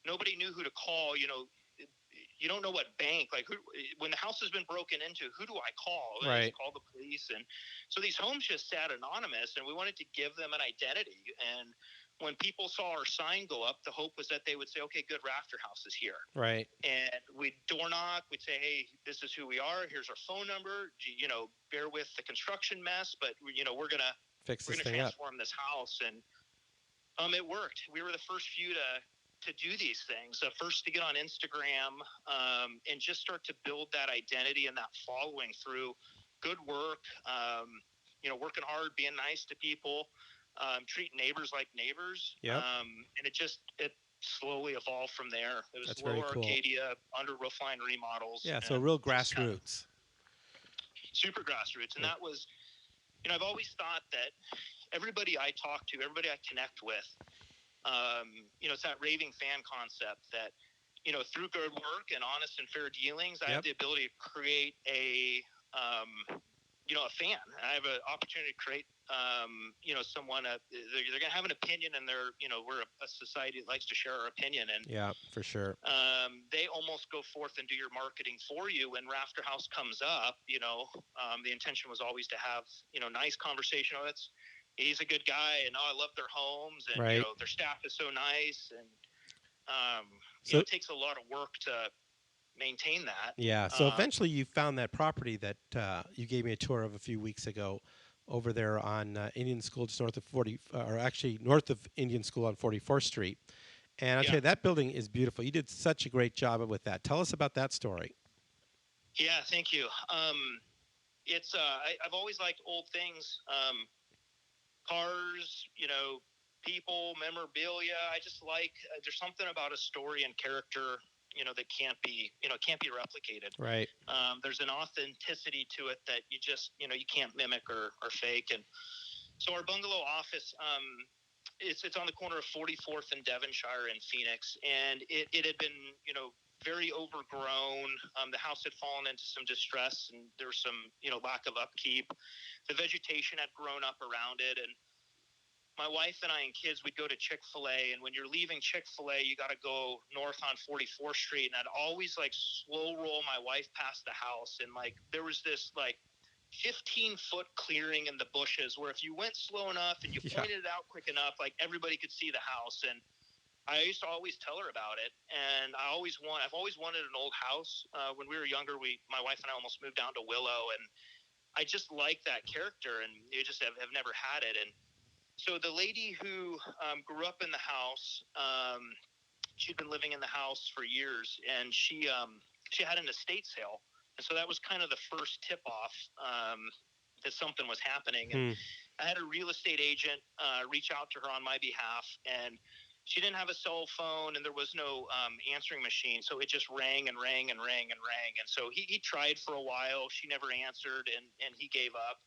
Nobody knew who to call. You don't know what bank, like when the house has been broken into, who do I call? Right. Call the police. And so these homes just sat anonymous and we wanted to give them an identity. And when people saw our sign go up, the hope was that they would say, okay, good, Rafterhouse is here. Right. And we'd door knock. We'd say, hey, this is who we are. Here's our phone number. Bear with the construction mess, but we're going to transform this house. And it worked. We were the first few to do these things, first to get on Instagram and just start to build that identity and that following through good work, working hard, being nice to people, treating neighbors like neighbors. Yep. And it slowly evolved from there. It was That's Lower very cool. Arcadia, under roofline remodels. Yeah, so real grassroots. Super grassroots. And that was, I've always thought that everybody I talk to, everybody I connect with, it's that raving fan concept that, through good work and honest and fair dealings, I have the ability to create a fan. I have an opportunity to create someone they're going to have an opinion, and we're a society that likes to share our opinion, and Yeah, for sure. they almost go forth and do your marketing for you. When Rafterhouse comes up, the intention was always to have nice conversation. Oh, he's a good guy, and I love their homes, and Right. their staff is so nice, and So it takes a lot of work to maintain that. yeah, so eventually you found that property that you gave me a tour of a few weeks ago over there on Indian School, just north of 40, or actually north of Indian School on 44th Street. And I'll tell Yeah. you, that building is beautiful. You did such a great job with that. Tell us about that story. Yeah, thank you. It's I've always liked old things, cars, people, memorabilia. I just like there's something about a story and character, that can't be replicated. Right. There's an authenticity to it that you just you can't mimic or fake. And so our bungalow office, it's on the corner of 44th and Devonshire in Phoenix, and it had been very overgrown. The house had fallen into some distress, and there was some lack of upkeep. The vegetation had grown up around it, and my wife and I and kids, we'd go to Chick-fil-A, and when you're leaving Chick-fil-A, you got to go north on 44th Street, and I'd always slow roll my wife past the house, and there was this 15-foot clearing in the bushes where if you went slow enough and you pointed it out quick enough, everybody could see the house. And I used to always tell her about it, and I've always wanted an old house. When we were younger, my wife and I almost moved down to Willow, and I just like that character, and you just have never had it. And so the lady who grew up in the house, she'd been living in the house for years, and she had an estate sale, and so that was kind of the first tip off that something was happening. And I had a real estate agent reach out to her on my behalf, and she didn't have a cell phone, and there was no answering machine, so it just rang and rang and rang and rang. And so he tried for a while. She never answered, and he gave up.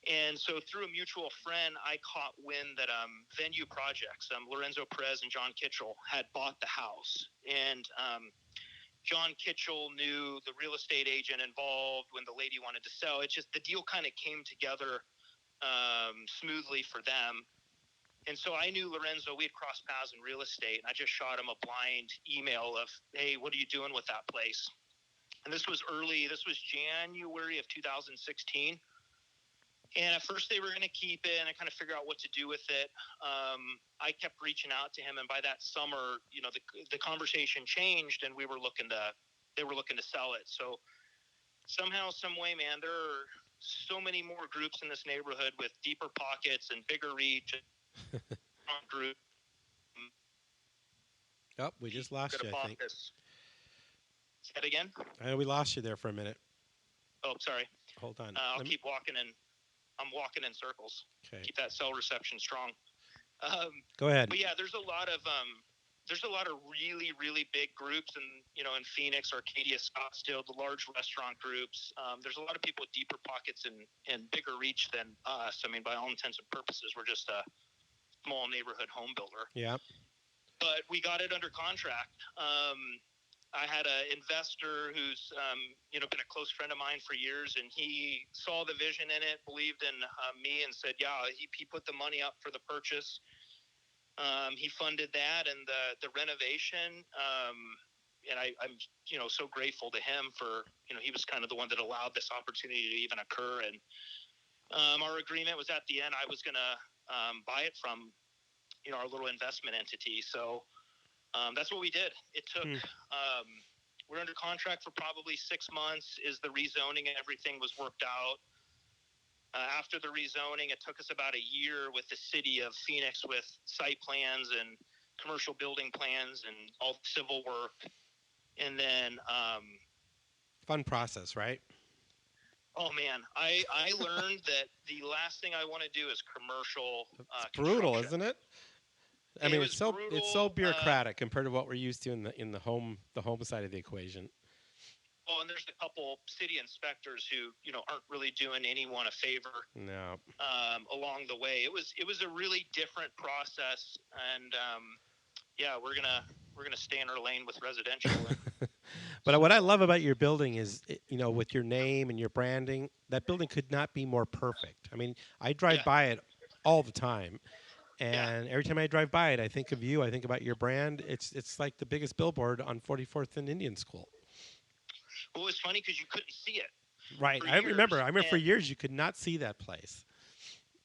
And so through a mutual friend, I caught wind that Venue Projects, Lorenzo Perez and John Kitchell, had bought the house. And John Kitchell knew the real estate agent involved when the lady wanted to sell. It's just the deal kind of came together smoothly for them. And so I knew Lorenzo. We had crossed paths in real estate, and I just shot him a blind email of, hey, what are you doing with that place? And this was January of 2016. And at first they were going to keep it and kind of figure out what to do with it. I kept reaching out to him, and by that summer, the conversation changed, and they were looking to sell it. So somehow, some way, man, there are so many more groups in this neighborhood with deeper pockets and bigger reach. Group. Oh, we just lost you, I think. Say that again? I know we lost you there for a minute. Oh, sorry. Hold on. I'll keep walking, and I'm walking in circles. Okay. Keep that cell reception strong. Go ahead. But yeah, there's a lot of really, really big groups in Phoenix, Arcadia, Scottsdale, the large restaurant groups. There's a lot of people with deeper pockets and bigger reach than us. I mean, by all intents and purposes, we're just a small neighborhood home builder. Yeah. But we got it under contract. I had an investor who's been a close friend of mine for years, and he saw the vision in it, believed in me, and said, yeah, he put the money up for the purchase. He funded that and the renovation. And I'm so grateful to him for, he was kind of the one that allowed this opportunity to even occur. And our agreement was at the end, I was going to buy it from, our little investment entity. So that's what we did. It took, we're under contract for probably 6 months. Is the rezoning and everything was worked out. After the rezoning, it took us about a year with the city of Phoenix with site plans and commercial building plans and all the civil work. And then fun process, right? Oh man, I learned that the last thing I want to do is commercial. It's brutal, isn't it? I mean, it's so bureaucratic compared to what we're used to in the home side of the equation. Oh, and there's a couple city inspectors who aren't really doing anyone a favor. No. Along the way, it was a really different process, and yeah, we're gonna stay in our lane with residential. But what I So love about your building is, with your name and your branding, that building could not be more perfect. I mean, I drive yeah, by it all the time, yeah. and every time I drive by it, I think of you. I think about your brand. It's like the biggest billboard on 44th and Indian School. Well, it was funny because you couldn't see it Right. for I remember. years, I remember for and years you could not see that place.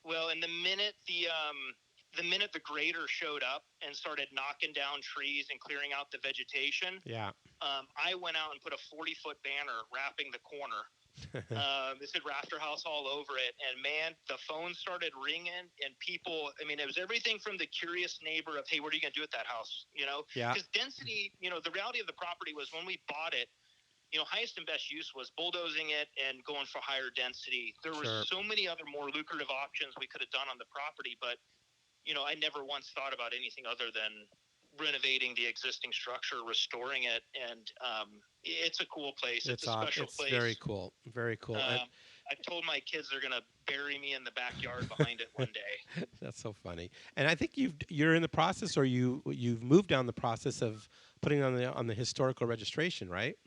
well, and the minute the grader showed up and started knocking down trees and clearing out the vegetation, Yeah. I went out and put a 40-foot banner wrapping the corner. It said Rafterhouse all over it, and man, the phone started ringing, and people. I mean, it was everything from the curious neighbor of, "Hey, what are you going to do with that house?" Yeah. Because density. The reality of the property was when we bought it. Highest and best use was bulldozing it and going for higher density. There were Sure. so many other more lucrative options we could have done on the property, but I never once thought about anything other than renovating the existing structure, restoring it, and it's a cool place. It's a special It's very place. cool. Very cool. And Um, I told my kids they're gonna bury me in the backyard behind it one day. that's so funny. And I think you're in the process, or you've moved down the process of putting on the historical registration, right?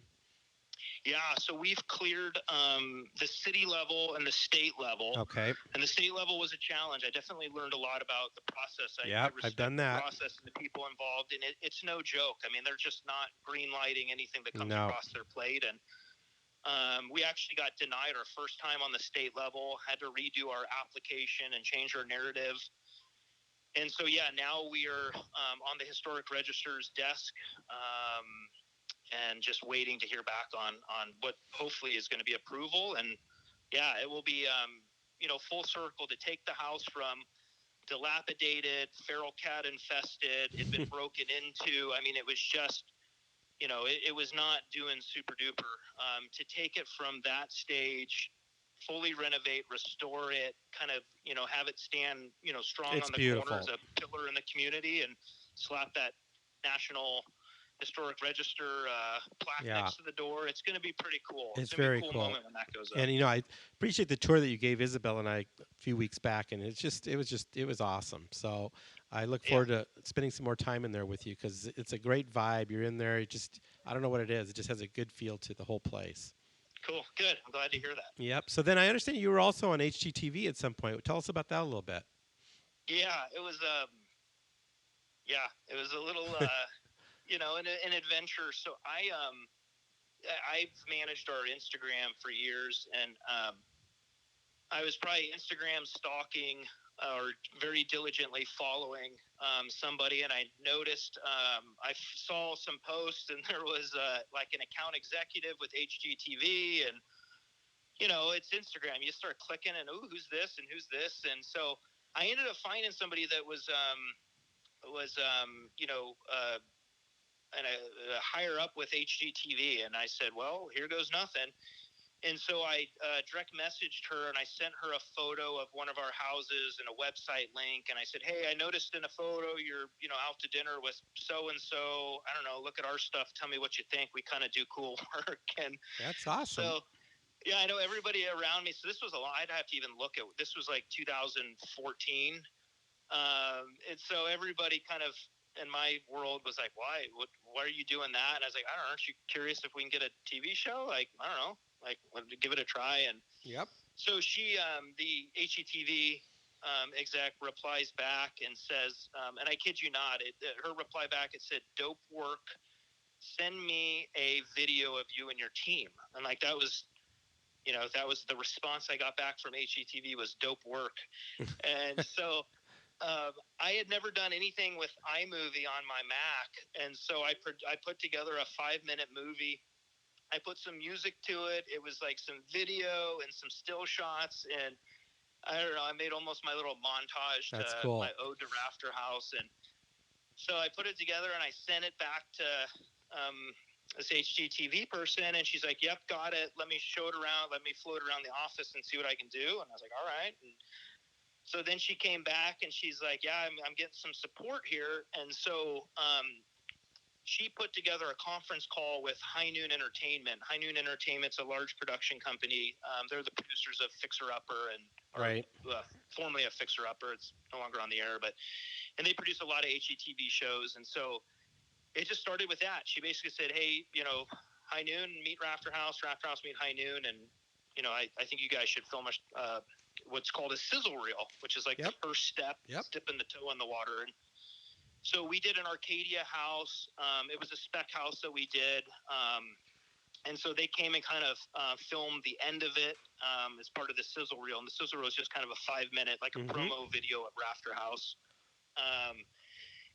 Yeah, so we've cleared the city level and the state level. Okay. And the state level was a challenge. I definitely learned a lot about the process. I Yep, I've respect done the that. process and the people involved, and it's no joke. I mean, they're just not green lighting anything that comes No. across their plate. And we actually got denied our first time on the state level, had to redo our application and change our narrative. And so, yeah, now we are on the historic register's desk. And just waiting to hear back on what hopefully is going to be approval. And yeah, it will be full circle to take the house from dilapidated, feral cat infested. It'd been broken into. I mean, it was just it was not doing super duper. To take it from that stage, fully renovate, restore it, kind of have it stand strong It's on the corner as beautiful. a pillar in the community, and slap that national historic register plaque Yeah, next to the door. It's going to be pretty cool. It's it's going to be a very cool cool. moment when that goes up. And I appreciate the tour that you gave Isabel and I a few weeks back, and it was awesome. So I look Yeah, forward to spending some more time in there with you because it's a great vibe. You're in there. I don't know what it is. It just has a good feel to the whole place. cool, good. I'm glad to hear that. Yep. So then I understand you were also on HGTV at some point. Tell us about that a little bit. Yeah, it was. It was a little, an adventure. So I've managed our Instagram for years, and I was probably Instagram stalking or very diligently following somebody, and I noticed I saw some posts, and there was like an account executive with HGTV, and it's Instagram. You start clicking, and who's this and who's this, and so I ended up finding somebody that was and a higher up with HGTV, and I said, well, here goes nothing. And so I direct messaged her, and I sent her a photo of one of our houses and a website link. And I said, hey, I noticed in a photo you're out to dinner with so and so. I don't know. Look at our stuff. Tell me what you think. We kind of do cool work. And That's awesome. so yeah, I know everybody around me. So this was a lot. I'd have to even look at. This was like 2014. And so everybody kind of in my world was like, why are you doing that? And I was like, I don't know. Aren't you curious if we can get a TV show? Like, I don't know. Like, give it a try. And Yep. so she, the HGTV exec replies back and says, and I kid you not, her reply back, it said, dope work. Send me a video of you and your team. And like, that was the response I got back from HGTV was dope work. And so I had never done anything with iMovie on my Mac, and so I put together a 5-minute movie. I put some music to it. It was like some video and some still shots, and I don't know. I made almost my little montage to That's my cool. ode to Rafterhouse, and so I put it together and I sent it back to this HGTV person, and she's like, "Yep, got it. Let me show it around. Let me float around the office and see what I can do." And I was like, "All right." And so then she came back and she's like, yeah, I'm getting some support here. And so she put together a conference call with High Noon Entertainment. High Noon Entertainment's a large production company. They're the producers of Fixer Upper or Right. formerly of Fixer Upper. It's no longer on the air, and they produce a lot of HGTV shows. And so it just started with that. She basically said, hey, High Noon, meet Rafterhouse, Rafterhouse meet High Noon, and I think you guys should film what's called a sizzle reel, which is like Yep. the first step, Yep. dipping the toe in the water. And so we did an Arcadia house. It was a spec house that we did. And so they came and kind of filmed the end of it as part of the sizzle reel. And the sizzle reel is just kind of a 5-minute, like a promo video at Rafterhouse.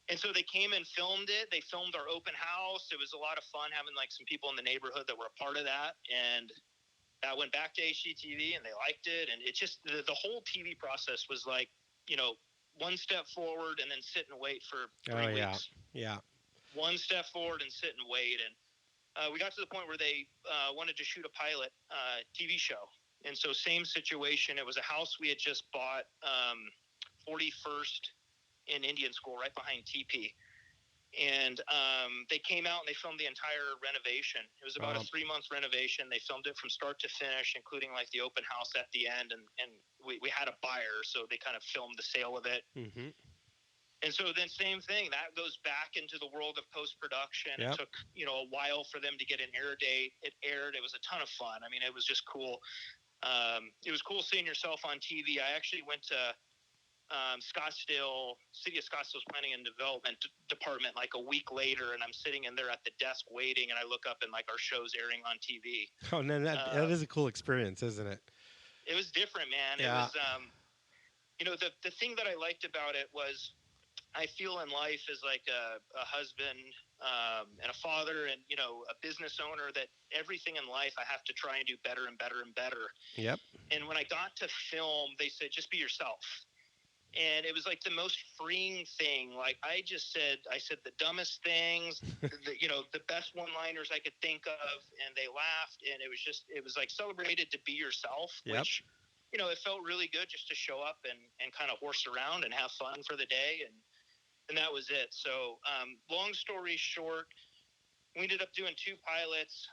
And so they came and filmed it. They filmed our open house. It was a lot of fun having like some people in the neighborhood that were a part of that. And that went back to HGTV and they liked it. And it just, the whole TV process was like, one step forward and then sit and wait for 3 weeks. Yeah. One step forward and sit and wait. And we got to the point where they wanted to shoot a pilot TV show. And so same situation. It was a house we had just bought, 41st in Indian School, right behind TP. And they came out and they filmed the entire renovation. It was about a 3-month renovation. They filmed it from start to finish, including like the open house at the end. And we had a buyer, so they kind of filmed the sale of it. Mm-hmm. And so then same thing, that goes back into the world of post-production. Yep. It took, a while for them to get an air date. It aired. It was a ton of fun. I mean, it was just cool. It was cool seeing yourself on TV. I actually went to Scottsdale, City of Scottsdale's Planning and Development Department like a week later, and I'm sitting in there at the desk waiting, and I look up and like our show's airing on TV. Oh, no, that is a cool experience, isn't it? It was different, man. Yeah. It was, the thing that I liked about it was I feel in life as like a husband and a father and, a business owner that everything in life I have to try and do better and better and better. Yep. And when I got to film, they said, just be yourself. And it was like the most freeing thing. Like I said the dumbest things, the best one-liners I could think of, and they laughed. And it was like celebrated to be yourself, yep. which, it felt really good just to show up and kind of horse around and have fun for the day. And that was it. So long story short, we ended up doing 2 pilots.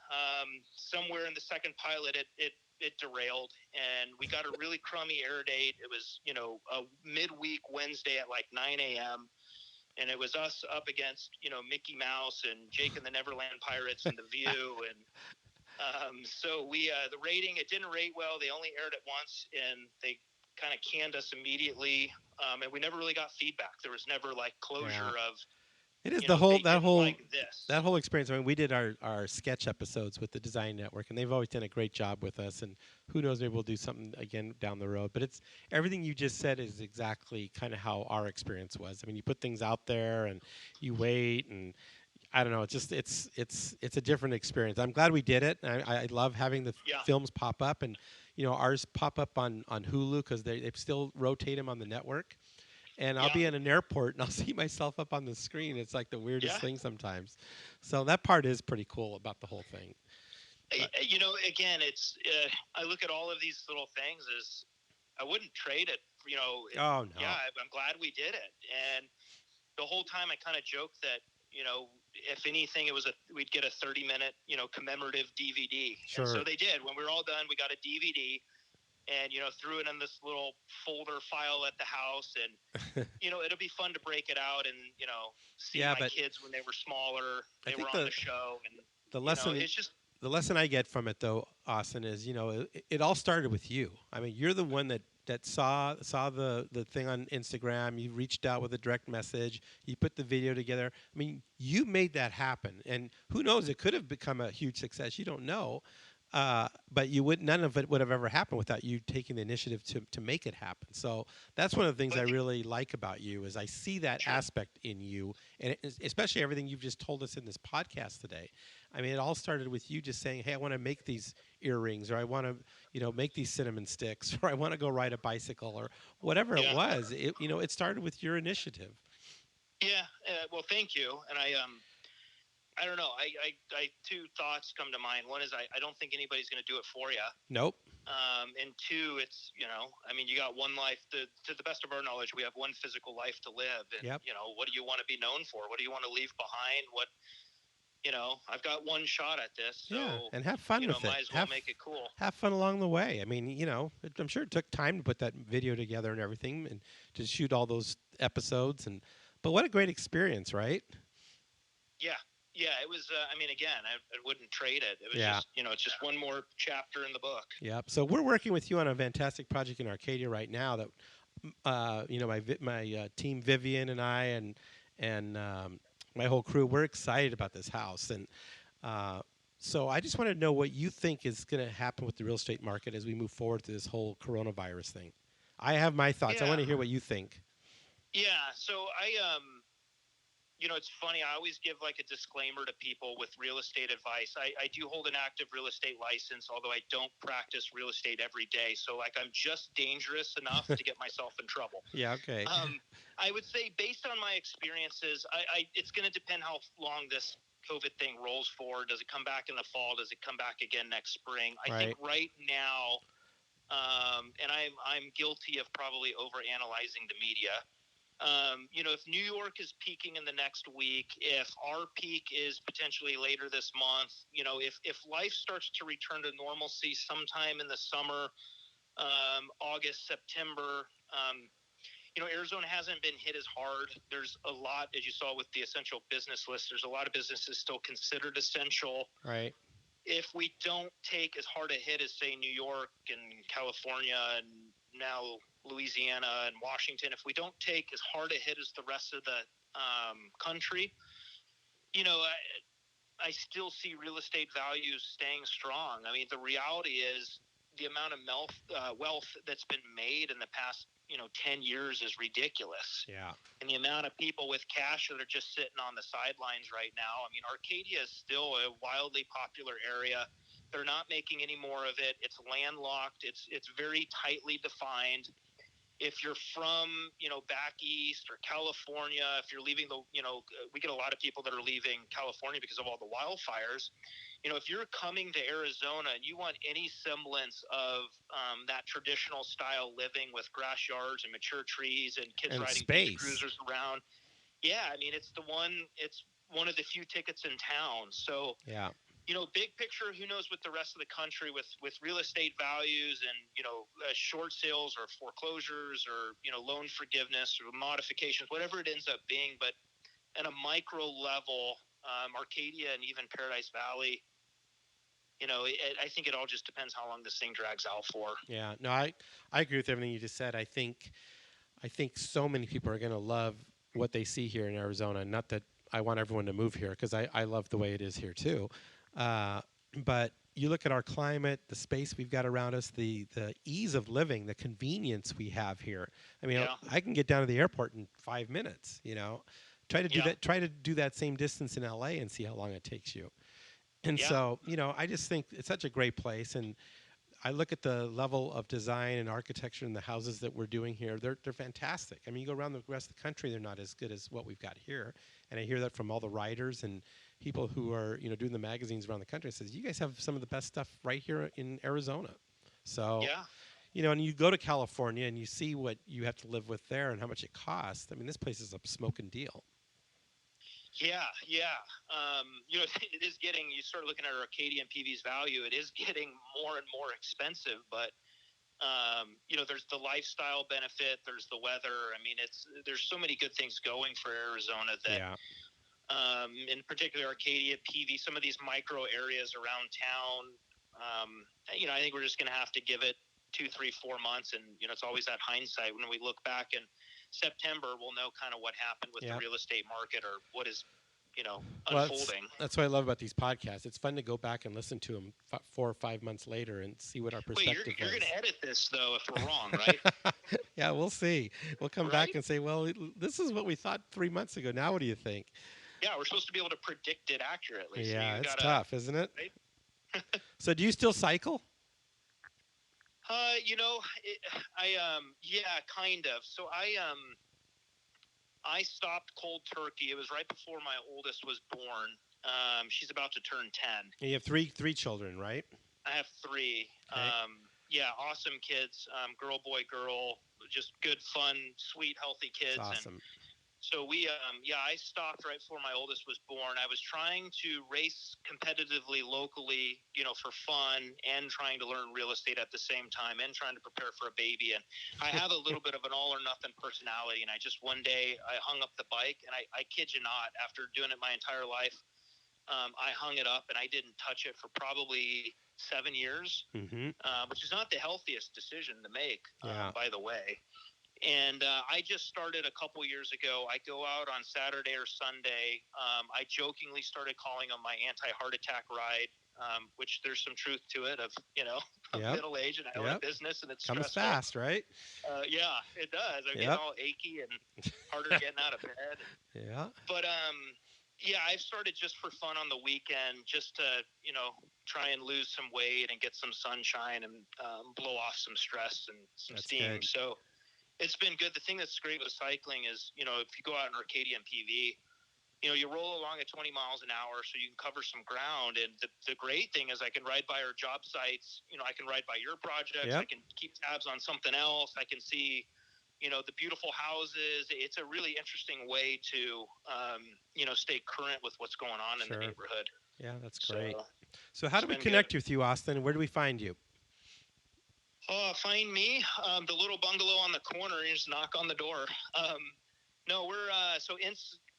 Somewhere in the second pilot, it derailed, and we got a really crummy air date. It was, a midweek Wednesday at like 9 a.m., and it was us up against, Mickey Mouse and Jake and the Neverland Pirates and The View. And so the rating, it didn't rate well. They only aired it once, and they kind of canned us immediately. And we never really got feedback. There was never like closure of, it is that whole experience. I mean, we did our sketch episodes with the Design Network, and they've always done a great job with us. And who knows, maybe we'll do something again down the road. But it's everything you just said is exactly kind of how our experience was. I mean, you put things out there, and you wait, and I don't know. It's a different experience. I'm glad we did it. I love having the films pop up, and ours pop up on Hulu because they still rotate them on the network. And I'll be in an airport and I'll see myself up on the screen. It's like the weirdest thing sometimes. So that part is pretty cool about the whole thing. But, again, it's I look at all of these little things as I wouldn't trade it. Oh no. Yeah, I'm glad we did it. And the whole time I kind of joked that if anything, we'd get a 30-minute commemorative DVD. Sure. And so they did. When we were all done, we got a DVD. And, threw it in this little folder file at the house. And, it'll be fun to break it out and, see my kids when they were smaller. They were on the show. And the lesson, it's just the lesson I get from it, though, Austin, is, it all started with you. I mean, you're the one that saw the thing on Instagram. You reached out with a direct message. You put the video together. I mean, you made that happen. And who knows, it could have become a huge success. You don't know. But none of it would have ever happened without you taking the initiative to make it happen. So that's one of the things I really like about you is I see that aspect in you, and especially everything you've just told us in this podcast today. I mean, it all started with you just saying, "Hey, I want to make these earrings, or I want to, make these cinnamon sticks, or I want to go ride a bicycle, or whatever it was." It started with your initiative. Yeah. Well, thank you, and I don't know. I 2 thoughts come to mind. One is I don't think anybody's going to do it for you. Nope. And 2, it's, you got one life. To the best of our knowledge, we have one physical life to live. And, what do you want to be known for? What do you want to leave behind? I've got one shot at this. So, and have fun with it. Might as well make it cool. Have fun along the way. I mean, I'm sure it took time to put that video together and everything and to shoot all those episodes. But what a great experience, right? Yeah. yeah, it was. I mean, again, I wouldn't trade it. It was Yeah. just, it's just one more chapter in the book. Yep. So we're working with you on a fantastic project in Arcadia right now. That my team Vivian and I and my whole crew, we're excited about this house. And uh, so I just want to know what you think is going to happen with the real estate market as we move forward to this whole coronavirus thing. I have my thoughts. I Yeah, want to hear what you think. yeah. So it's funny. I always give like a disclaimer to people with real estate advice. I do hold an active real estate license, although I don't practice real estate every day. So like I'm just dangerous enough to get myself in trouble. Yeah. Okay. I would say based on my experiences, it's going to depend how long this COVID thing rolls for. Does it come back in the fall? Does it come back again next spring? I think Right. right now, and I'm guilty of probably overanalyzing the media. If New York is peaking in the next week, if our peak is potentially later this month, if life starts to return to normalcy sometime in the summer, August, September, Arizona hasn't been hit as hard. There's a lot, as you saw with the essential business list, there's a lot of businesses still considered essential. Right. If we don't take as hard a hit as, say, New York and California and now Louisiana and Washington, if we don't take as hard a hit as the rest of the country, I still see real estate values staying strong. I mean, the reality is the amount of wealth that's been made in the past, 10 years is ridiculous. Yeah. And the amount of people with cash that are just sitting on the sidelines right now. I mean, Arcadia is still a wildly popular area. They're not making any more of it. It's landlocked. It's very tightly defined. If you're from, back east or California, if you're leaving we get a lot of people that are leaving California because of all the wildfires. If you're coming to Arizona and you want any semblance of that traditional style living with grass yards and mature trees and kids And riding beach space. cruisers around, yeah, I mean, it's one of the few tickets in town. So, Yeah. big picture, who knows what the rest of the country with real estate values and, short sales or foreclosures or, loan forgiveness or modifications, whatever it ends up being. But at a micro level, Arcadia and even Paradise Valley, I think it all just depends how long this thing drags out for. Yeah. No, I agree with everything you just said. I think so many people are going to love what they see here in Arizona. Not that I want everyone to move here because I love the way it is here too. Uh, but you look at our climate, the space we've got around us, the ease of living, the convenience we have here. I mean, Yeah. I can get down to the airport in 5 minutes. Try to do Yeah. that. Try to do that same distance in LA and see how long it takes you. And Yeah. so, I just think it's such a great place. And I look at the level of design and architecture in the houses that we're doing here. They're fantastic. I mean, you go around the rest of the country, they're not as good as what we've got here. And I hear that from all the writers and people who are doing the magazines around the country. It says you guys have some of the best stuff right here in Arizona. So Yeah. and you go to California and you see what you have to live with there and how much it costs. I mean, this place is a smoking deal. Yeah, yeah. It is getting, you start looking at Arcadia and PV's value, it is getting more and more expensive, but, there's the lifestyle benefit, there's the weather. I mean, there's so many good things going for Arizona that, Yeah. in particular, Arcadia, PV, some of these micro areas around town, I think we're just going to have to give it 2, 3, 4 months. And, it's always that hindsight when we look back in September, we'll know kind of what happened with the Yeah. real estate market or what is, Well, unfolding. that's what I love about these podcasts. It's fun to go back and listen to them 4 or 5 months later and see what our Wait, perspective you're was. going to edit this though if we're wrong, right? Yeah, we'll see. We'll come back Right? and say, well, this is what we thought 3 months ago. Now, what do you think? Yeah, we're supposed to be able to predict it accurately. So Yeah, you it's got to, tough, isn't it? right? So, do you still cycle? Yeah, kind of. So I stopped cold turkey. It was right before my oldest was born. She's about to turn 10. You have three children, right? I have three. Okay. Yeah, awesome kids. Girl, boy, girl. Just good, fun, sweet, healthy It's kids. And awesome. so I stopped right before my oldest was born. I was trying to race competitively locally, for fun, and trying to learn real estate at the same time, and trying to prepare for a baby. And I have a little bit of an all or nothing personality. And I just one day I hung up the bike, and I kid you not, after doing it my entire life, I hung it up and I didn't touch it for probably 7 years, which is not the healthiest decision to make, by the way. And I just started a couple years ago. I go out on Saturday or Sunday. I jokingly started calling them my anti-heart attack ride, which there's some truth to it. I'm middle age and I own a business, and it's comes stressful. fast, right? Yeah, it does. I'm getting all achy and harder getting out of bed. But I've started just for fun on the weekend, just to try and lose some weight and get some sunshine and blow off some stress and some steam. Good. So it's been good. The thing that's great with cycling is, if you go out in Arcadia and PV, you roll along at 20 miles an hour so you can cover some ground. And the great thing is I can ride by our job sites. I can ride by your projects. I can keep tabs on something else. I can see, the beautiful houses. It's a really interesting way to, stay current with what's going on in the neighborhood. Yeah, that's great. So how do we connect with you, Austin? Where do we find you? Find me, the little bungalow on the corner. You just knock on the door. No, we're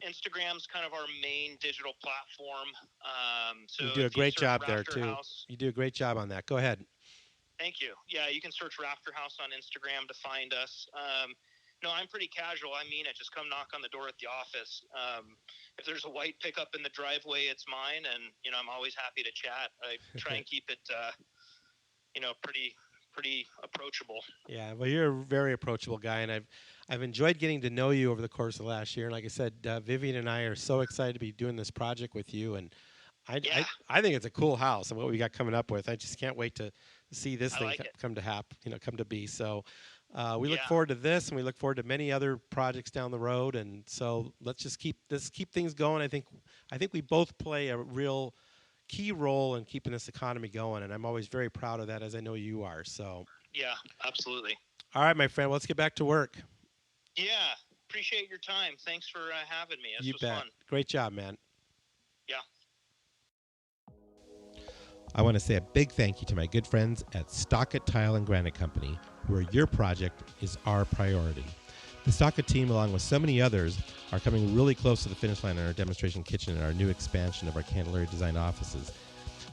Instagram's kind of our main digital platform. So you do a great job there too. You do a great job on that. Go ahead. Thank you. Yeah, you can search Rafterhouse on Instagram to find us. No, I'm pretty casual. I mean it. Just come knock on the door at the office. If there's a white pickup in the driveway, it's mine, and I'm always happy to chat. I try and keep it, pretty approachable. Yeah, well, you're a very approachable guy, and I've enjoyed getting to know you over the course of the last year. And like I said, Vivian and I are so excited to be doing this project with you, and I think it's a cool house and what we got coming up with. I just can't wait to see this thing come to be. So we look forward to this, and we look forward to many other projects down the road. And so let's just keep things going. I think we both play a real key role in keeping this economy going, and I'm always very proud of that, as I know you are. So yeah, absolutely. All right, my friend, let's get back to work. Yeah, appreciate your time. Thanks for having me. This was fun. Great job, man. Yeah. I want to say a big thank you to my good friends at Stockett Tile and Granite Company, where your project is our priority. The Stockett team, along with so many others, are coming really close to the finish line in our demonstration kitchen and our new expansion of our Candelaria design offices.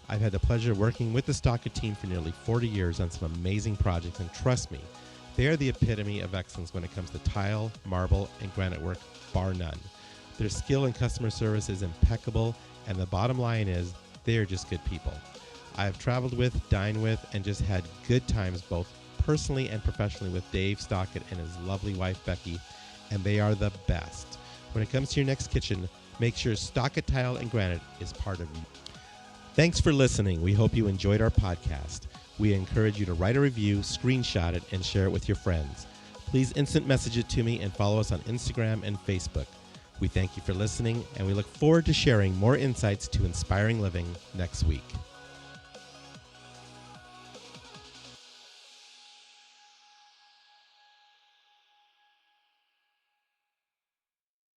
I've had the pleasure of working with the Stockett team for nearly 40 years on some amazing projects, and trust me, they are the epitome of excellence when it comes to tile, marble, and granite work, bar none. Their skill and customer service is impeccable, and the bottom line is they are just good people. I have traveled with, dined with, and just had good times both personally and professionally with Dave Stockett and his lovely wife Becky, and they are the best. When it comes to your next kitchen, make sure Stockett Tile and Granite is part of you. Thanks for listening. We hope you enjoyed our podcast. We encourage you to write a review, screenshot it, and share it with your friends. Please instant message it to me and follow us on Instagram and Facebook. We thank you for listening, and we look forward to sharing more insights to inspiring living next week.